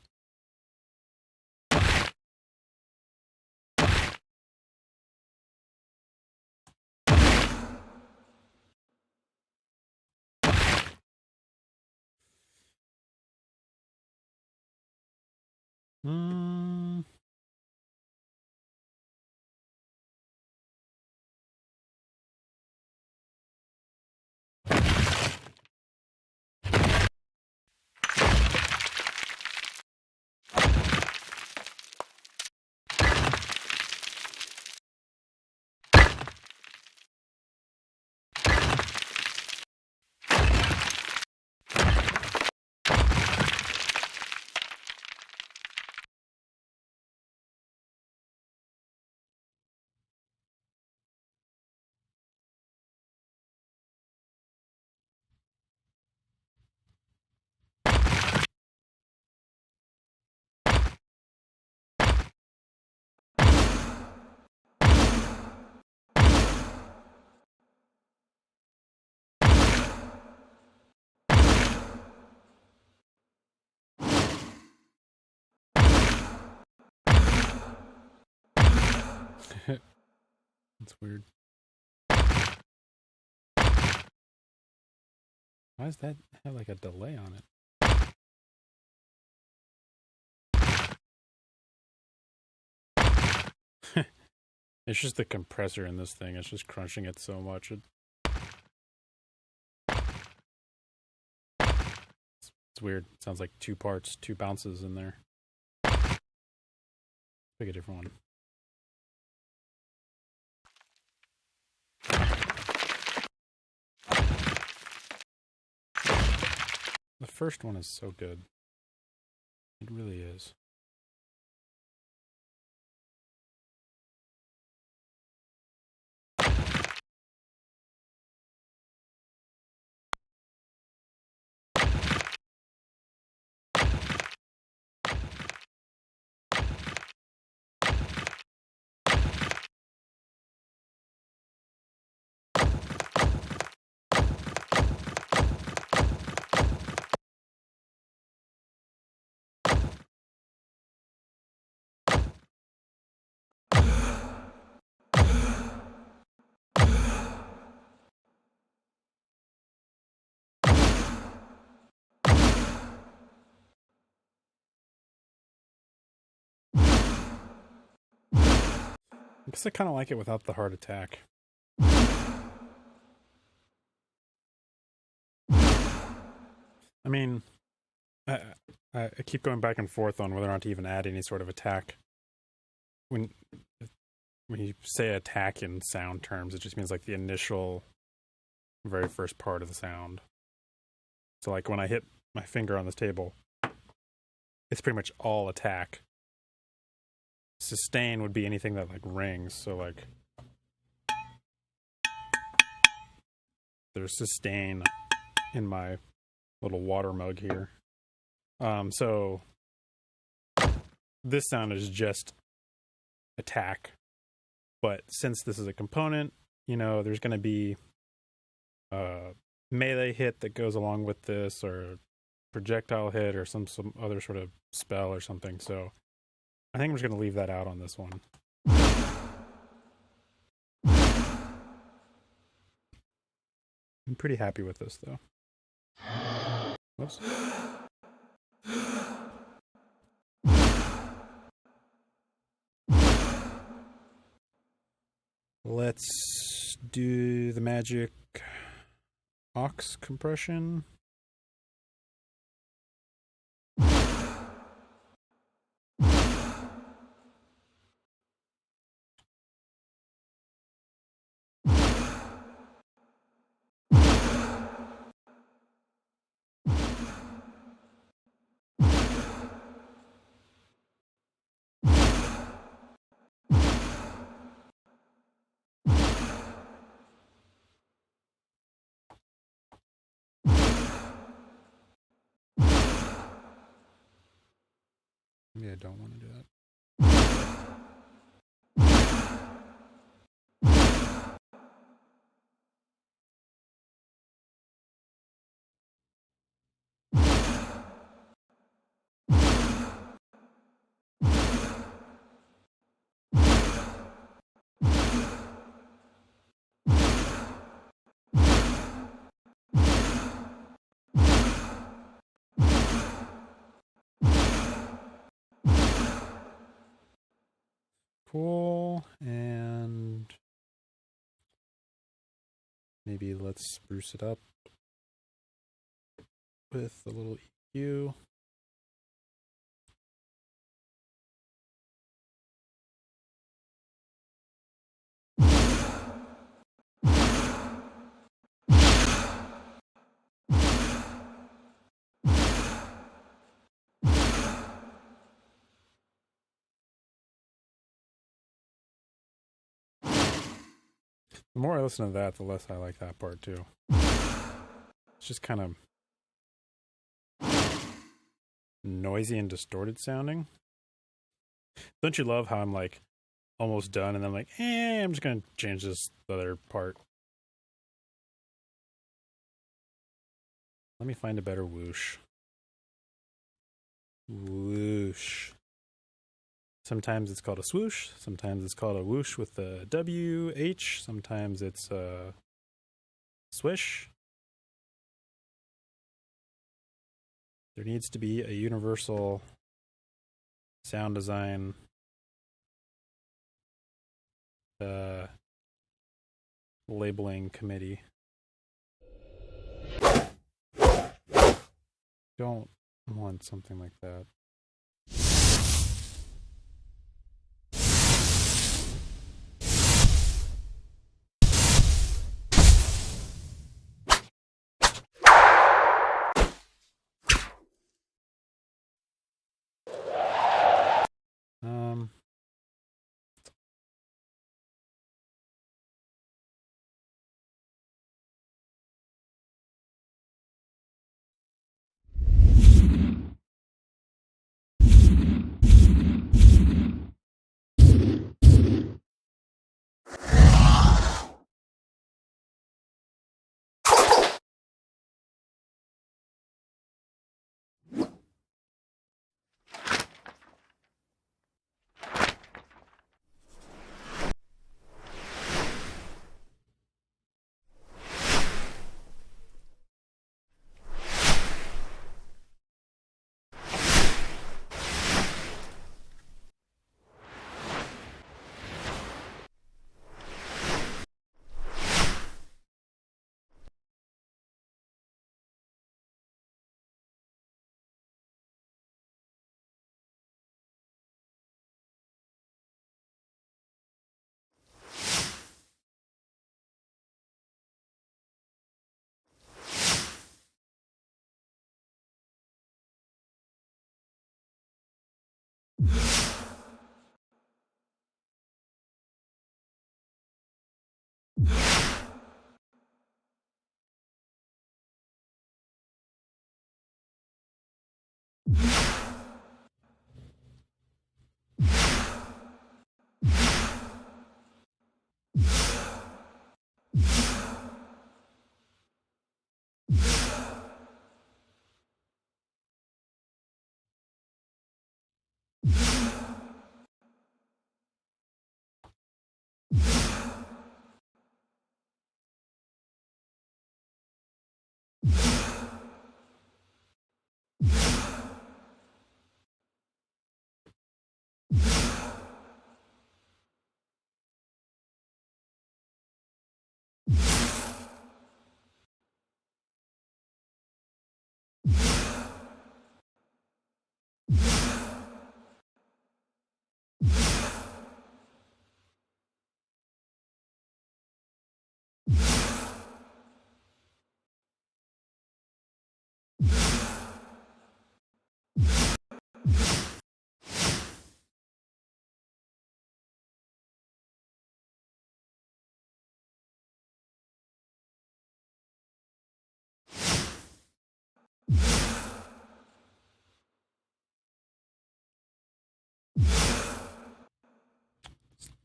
That's weird. Why does that have like a delay on it? It's just the compressor in this thing. It's just crunching it so much. It's weird. It sounds like two parts, two bounces in there. Pick a different one. The first one is so good. It really is. I guess I kind of like it without the heart attack. I mean, I keep going back and forth on whether or not to even add any sort of attack. When you say attack in sound terms, it just means like the initial, very first part of the sound. So like when I hit my finger on this table, it's pretty much all attack. Sustain would be anything that like rings. So like there's sustain in my little water mug here. So this sound is just attack. But since this is a component, you know, there's going to be a melee hit that goes along with this, or projectile hit, or some other sort of spell or something. So I think I'm just going to leave that out on this one. I'm pretty happy with this, though. Whoops. Let's do the magic aux compression. Maybe I don't want to do that. Cool, and maybe let's spruce it up with a little EQ. The more I listen to that, the less I like that part too. It's just kind of noisy and distorted sounding. Don't you love how I'm like almost done and then I'm like, I'm just going to change this other part. Let me find a better whoosh. Whoosh. Sometimes it's called a swoosh. Sometimes it's called a whoosh with the W-H. Sometimes it's a swish. There needs to be a universal sound design labeling committee. Don't want something like that.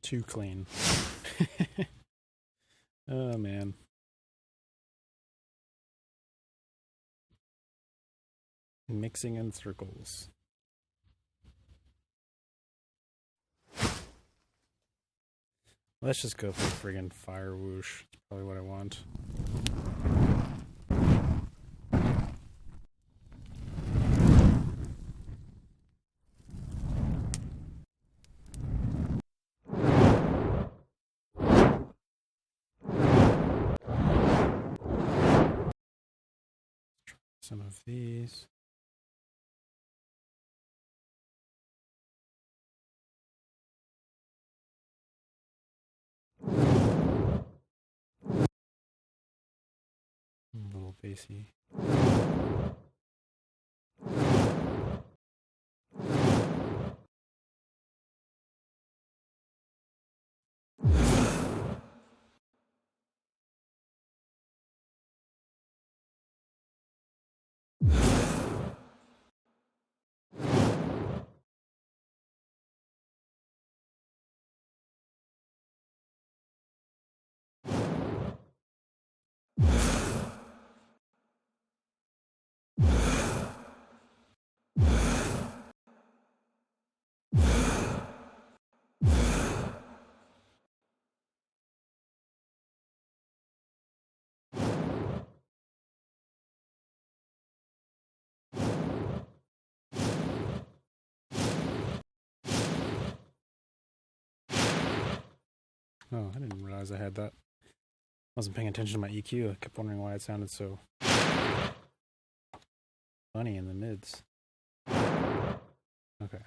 Too clean. Oh, man. Mixing in circles. Let's just go for friggin' fire whoosh. That's probably what I want. Some of these. A little bassy. Oh, I didn't realize I had that. Wasn't paying attention to my EQ. I kept wondering why it sounded so funny in the mids. Okay.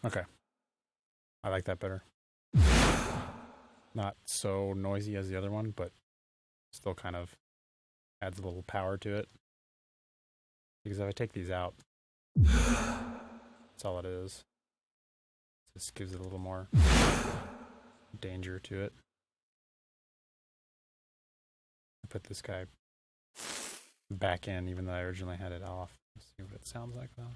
Okay. I like that better. Not so noisy as the other one, but still kind of adds a little power to it. Because if I take these out, it's That's all it is. This gives it a little more danger to it. I put this guy back in, even though I originally had it off. Let's see what it sounds like though.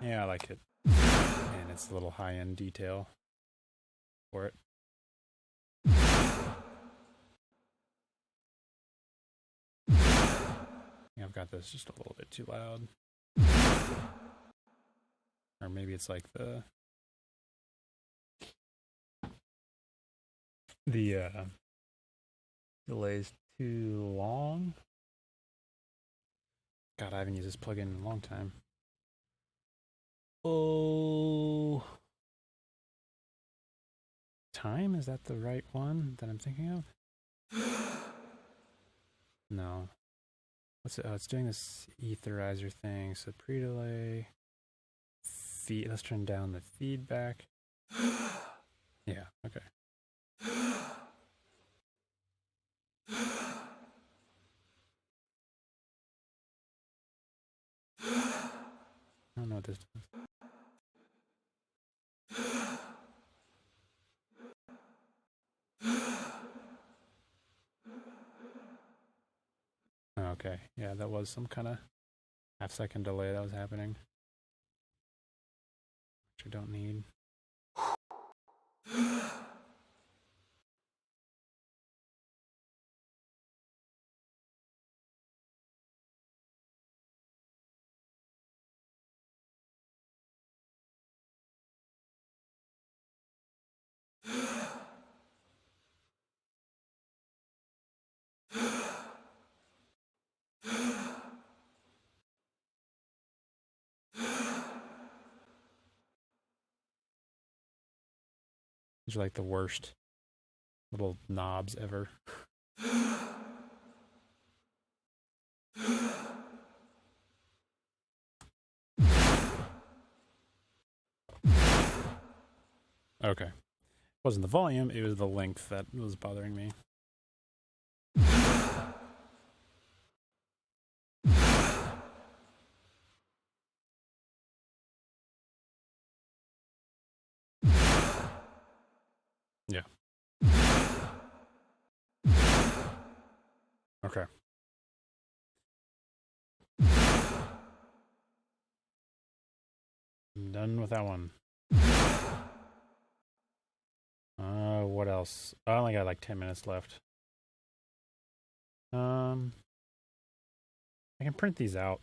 Yeah, I like it. And it's a little high-end detail for it. Yeah, I've got this just a little bit too loud. Or maybe it's like the delay's too long. God, I haven't used this plugin in a long time. Oh, time? Is that the right one that I'm thinking of? No. What's it? Oh, it's doing this etherizer thing. So pre-delay. Let's turn down the feedback. Yeah, okay. I don't know what this does. Okay, yeah, that was some kind of half-second delay that was happening. Which I don't need. These are like the worst little knobs ever. Okay. It wasn't the volume, it was the length that was bothering me. Yeah. Okay. I'm done with that one. What else? I only got like 10 minutes left. I can print these out.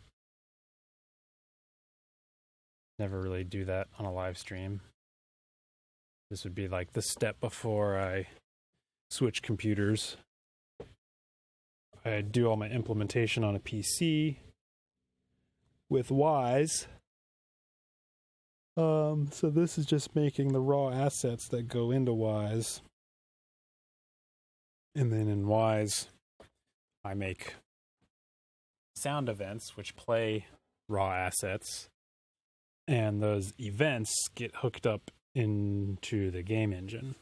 Never really do that on a live stream. This would be like the step before I switch computers. I do all my implementation on a PC with Wwise. So this is just making the raw assets that go into Wwise. And then in Wwise, I make sound events which play raw assets. And those events get hooked up into the game engine.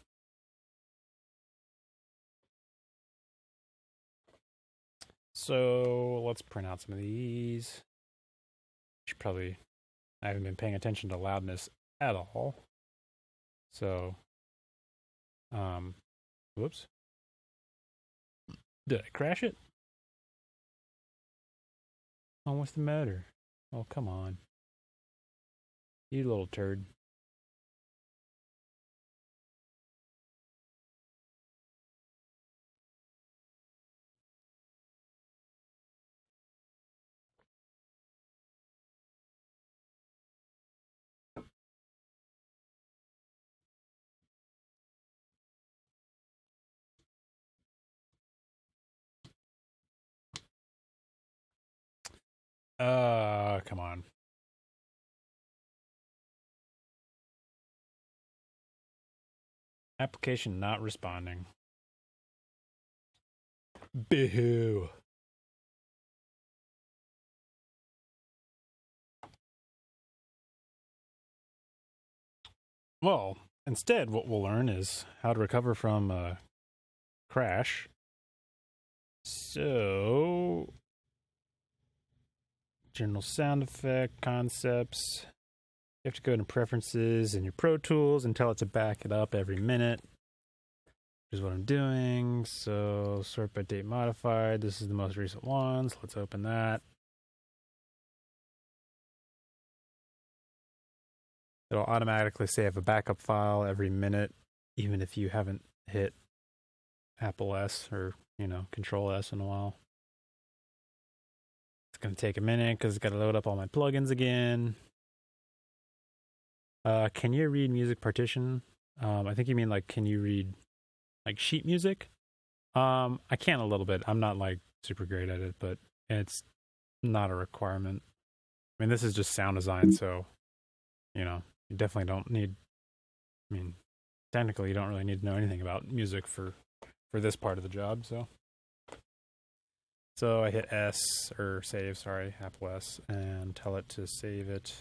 So let's print out some of these. I haven't been paying attention to loudness at all. So, whoops. Did I crash it? Oh, what's the matter? Oh, come on. You little turd. Come on. Application not responding. Boo. Well, instead, what we'll learn is how to recover from a crash. So, general sound effect, concepts. You have to go into preferences in your Pro Tools and tell it to back it up every minute. Here's what I'm doing. So sort by date modified. This is the most recent one. So let's open that. It'll automatically save a backup file every minute, even if you haven't hit Apple S or, Control S in a while. It's going to take a minute because it's got to load up all my plugins again. Can you read music partition? I think you mean can you read sheet music? I can a little bit. I'm not super great at it, but it's not a requirement. I mean, this is just sound design, so you definitely don't need. I mean, technically, you don't really need to know anything about music for this part of the job. So I hit S or save. Sorry, Apple S, and tell it to save it.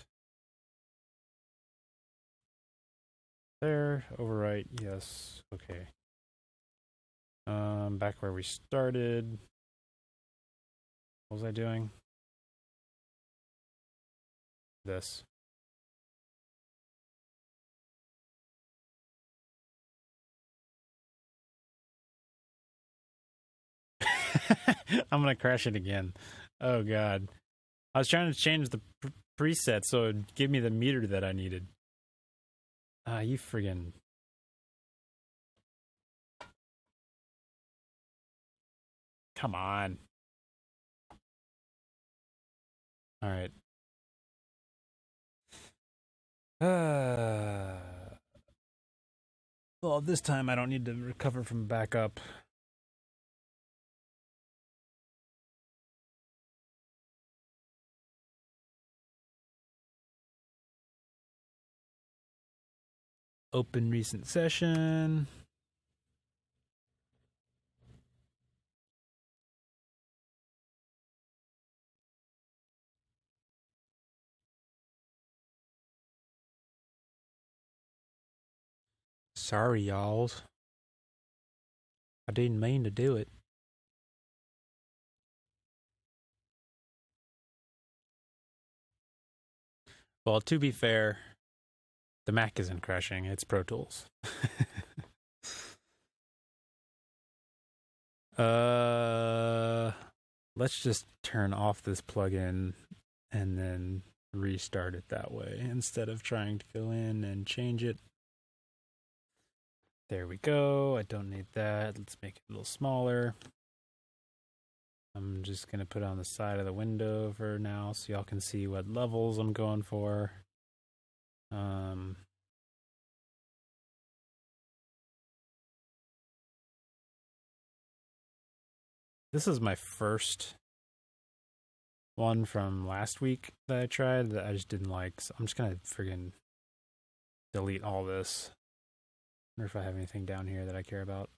There, overwrite, yes, okay. Back where we started. What was I doing? This. I'm gonna crash it again. Oh god. I was trying to change the preset so it would give me the meter that I needed. You friggin'. Come on. Alright. Well, this time I don't need to recover from backup. Open recent session. Sorry, y'all. I didn't mean to do it. Well, to be fair, the Mac isn't crashing, it's Pro Tools. Let's just turn off this plugin and then restart it that way instead of trying to go in and change it. There we go. I don't need that. Let's make it a little smaller. I'm just going to put it on the side of the window for now so y'all can see what levels I'm going for. This is my first one from last week that I tried that I just didn't like. So I'm just going to friggin' delete all this. I wonder if I have anything down here that I care about.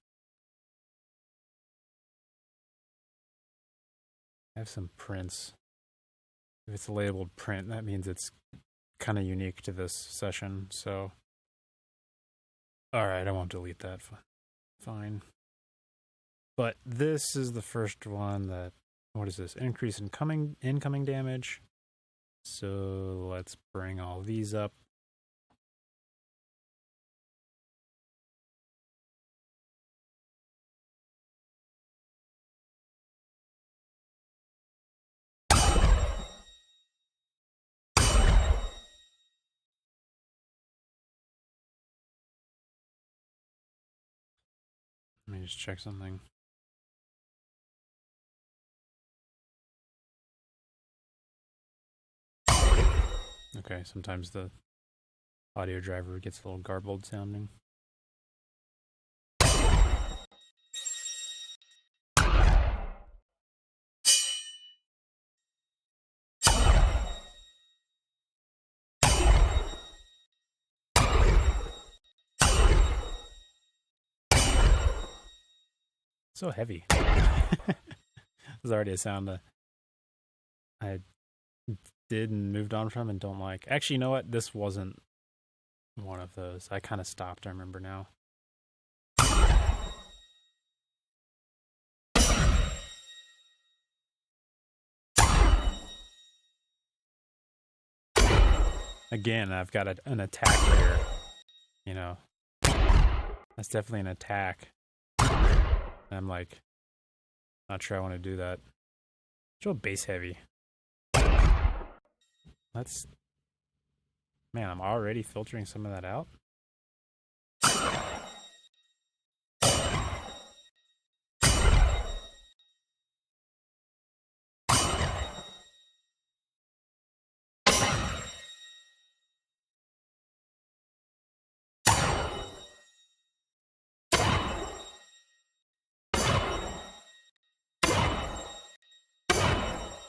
I have some prints. If it's labeled print, that means it's kind of unique to this session. So, all right, I won't delete that. Fine. But this is the first one that, what is this? Increase in incoming damage. So let's bring all these up. Let me just check something. Okay, sometimes the audio driver gets a little garbled sounding. So heavy. There's already a sound that I did and moved on from and don't like. Actually, you know what? This wasn't one of those. I kind of stopped, I remember now. Again, I've got an attack here. You know, that's definitely an attack. And I'm like, not sure I want to do that. It's real base heavy. That's... Man, I'm already filtering some of that out.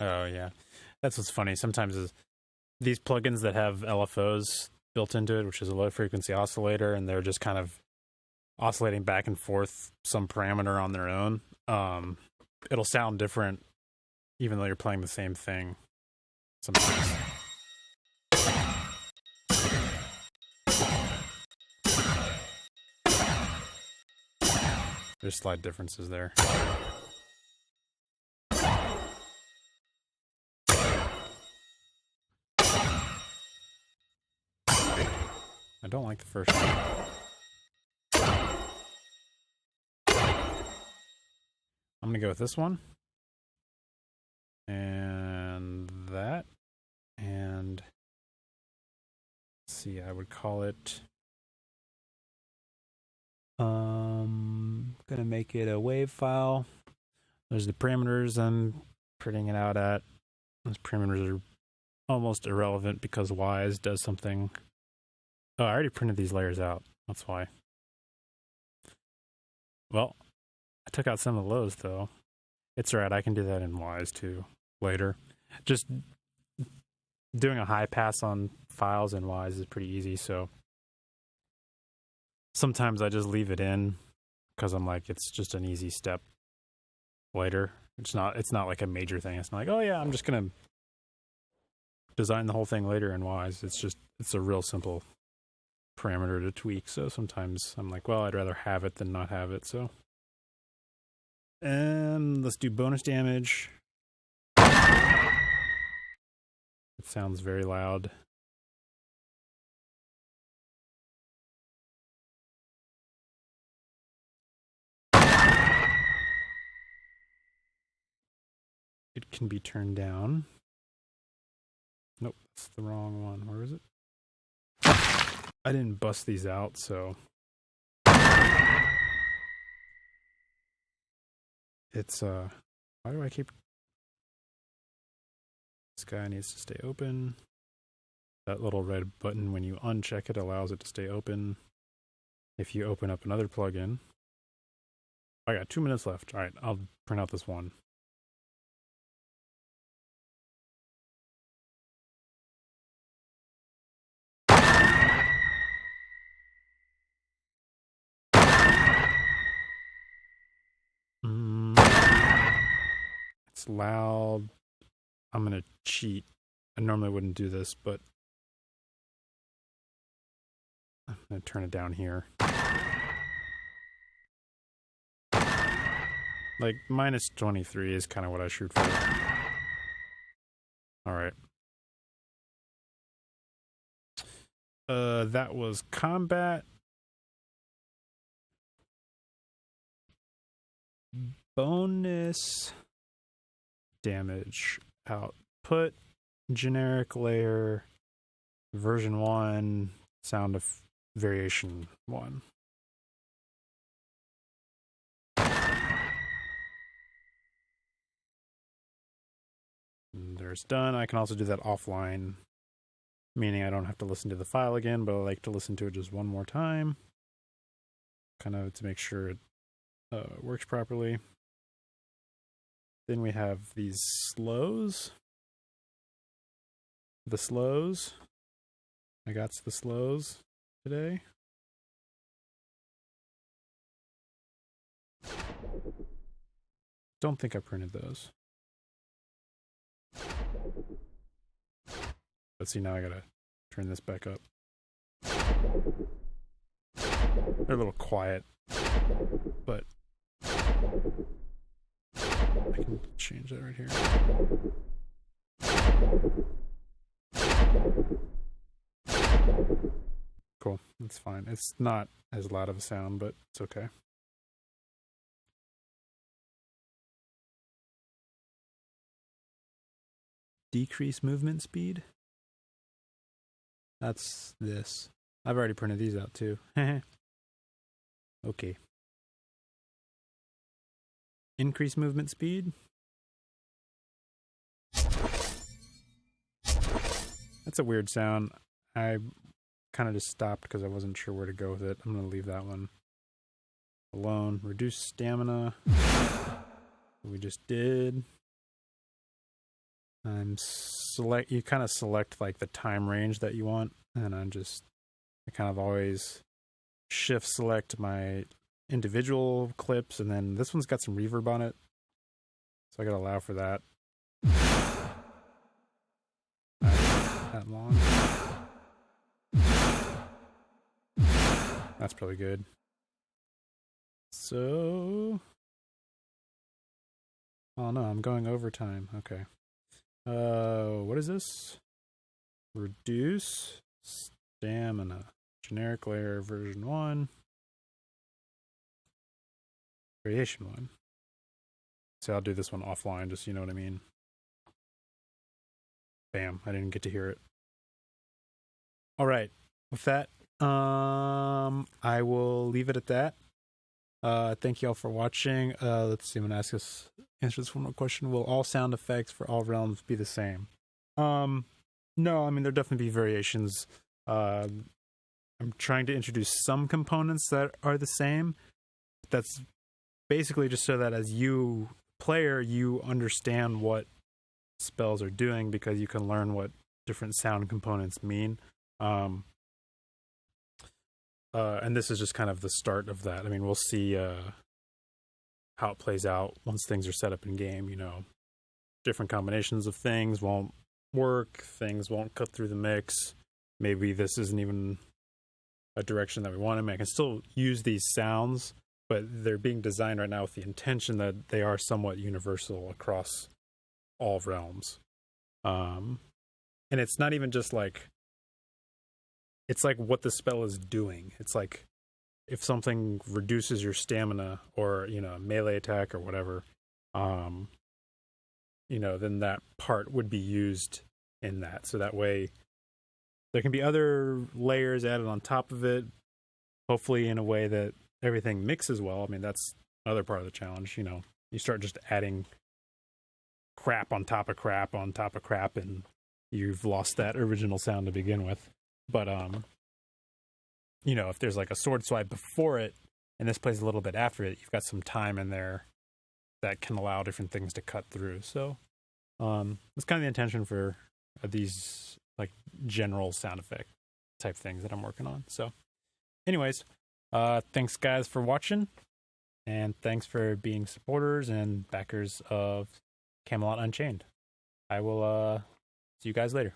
Oh, yeah. That's what's funny. Sometimes is these plugins that have LFOs built into it, which is a low frequency oscillator, and they're just kind of oscillating back and forth some parameter on their own, it'll sound different even though you're playing the same thing sometimes. There's slight differences there. I don't like the first one. I'm gonna go with this one. And that. And let's see, I would call it gonna make it a wave file. There's the parameters I'm printing it out at. Those parameters are almost irrelevant because Wwise does something. Oh, I already printed these layers out. That's why. Well, I took out some of the lows, though. It's alright, I can do that in Wwise, too, later. Just doing a high pass on files in Wwise is pretty easy, so sometimes I just leave it in, because I'm like, it's just an easy step later. It's not like a major thing. It's not like, oh yeah, I'm just going to design the whole thing later in Wwise. It's a real simple parameter to tweak, so sometimes I'm like, well, I'd rather have it than not have it, so. And let's do bonus damage. It sounds very loud. It can be turned down. Nope, that's the wrong one. Where is it? I didn't bust these out, so it's why do I keep... This guy needs to stay open. That little red button, when you uncheck it, allows it to stay open. If you open up another plugin... I got 2 minutes left. Alright, I'll print out this one. It's loud. I'm gonna cheat. I normally wouldn't do this, but I'm gonna turn it down here. Like, minus 23 is kind of what I shoot for. Alright. That was combat. Bonus damage output, generic layer, version 1, sound of variation 1. And there's done. I can also do that offline, meaning I don't have to listen to the file again, but I like to listen to it just one more time, kind of to make sure it works properly. Then we have these slows. The slows. I got the slows today. Don't think I printed those. Let's see, now I gotta turn this back up. They're a little quiet, but I can change that right here. Cool. That's fine. It's not as loud of a sound, but it's okay. Decrease movement speed. That's this. I've already printed these out too. Okay. Increase movement speed. That's a weird sound. I kind of just stopped because I wasn't sure where to go with it. I'm going to leave that one alone. Reduce stamina. We just did. You kind of select like the time range that you want, and I kind of always shift select my individual clips, and then this one's got some reverb on it, so I gotta allow for that. That long. That's probably good. So, oh no, I'm going overtime. Okay. What is this? Reduce stamina. Generic layer version 1. Variation 1. So I'll do this one offline, just so you know what I mean. Bam, I didn't get to hear it. All right, with that, I will leave it at that. Thank you all for watching. Let's see, I'm gonna answer this one more question. Will all sound effects for all realms be the same? No, I mean, there'll definitely be variations. I'm trying to introduce some components that are the same. That's basically just so that as you player, you understand what spells are doing, because you can learn what different sound components mean. And this is just kind of the start of that. I mean, we'll see how it plays out once things are set up in game. You know, different combinations of things won't work. Things won't cut through the mix. Maybe this isn't even a direction that we want. I mean, I can still use these sounds, but they're being designed right now with the intention that they are somewhat universal across all realms. And it's not even just like, it's like what the spell is doing. It's like if something reduces your stamina, or, you know, melee attack or whatever, you know, then that part would be used in that. So that way there can be other layers added on top of it, hopefully in a way that everything mixes well. I mean, that's another part of the challenge. You know, you start just adding crap on top of crap on top of crap, and you've lost that original sound to begin with. But you know, if there's like a sword swipe before it and this plays a little bit after it, you've got some time in there that can allow different things to cut through. So that's kind of the intention for these like general sound effect type things that I'm working on. So anyways, thanks guys for watching, and thanks for being supporters and backers of Camelot Unchained. I will see you guys later.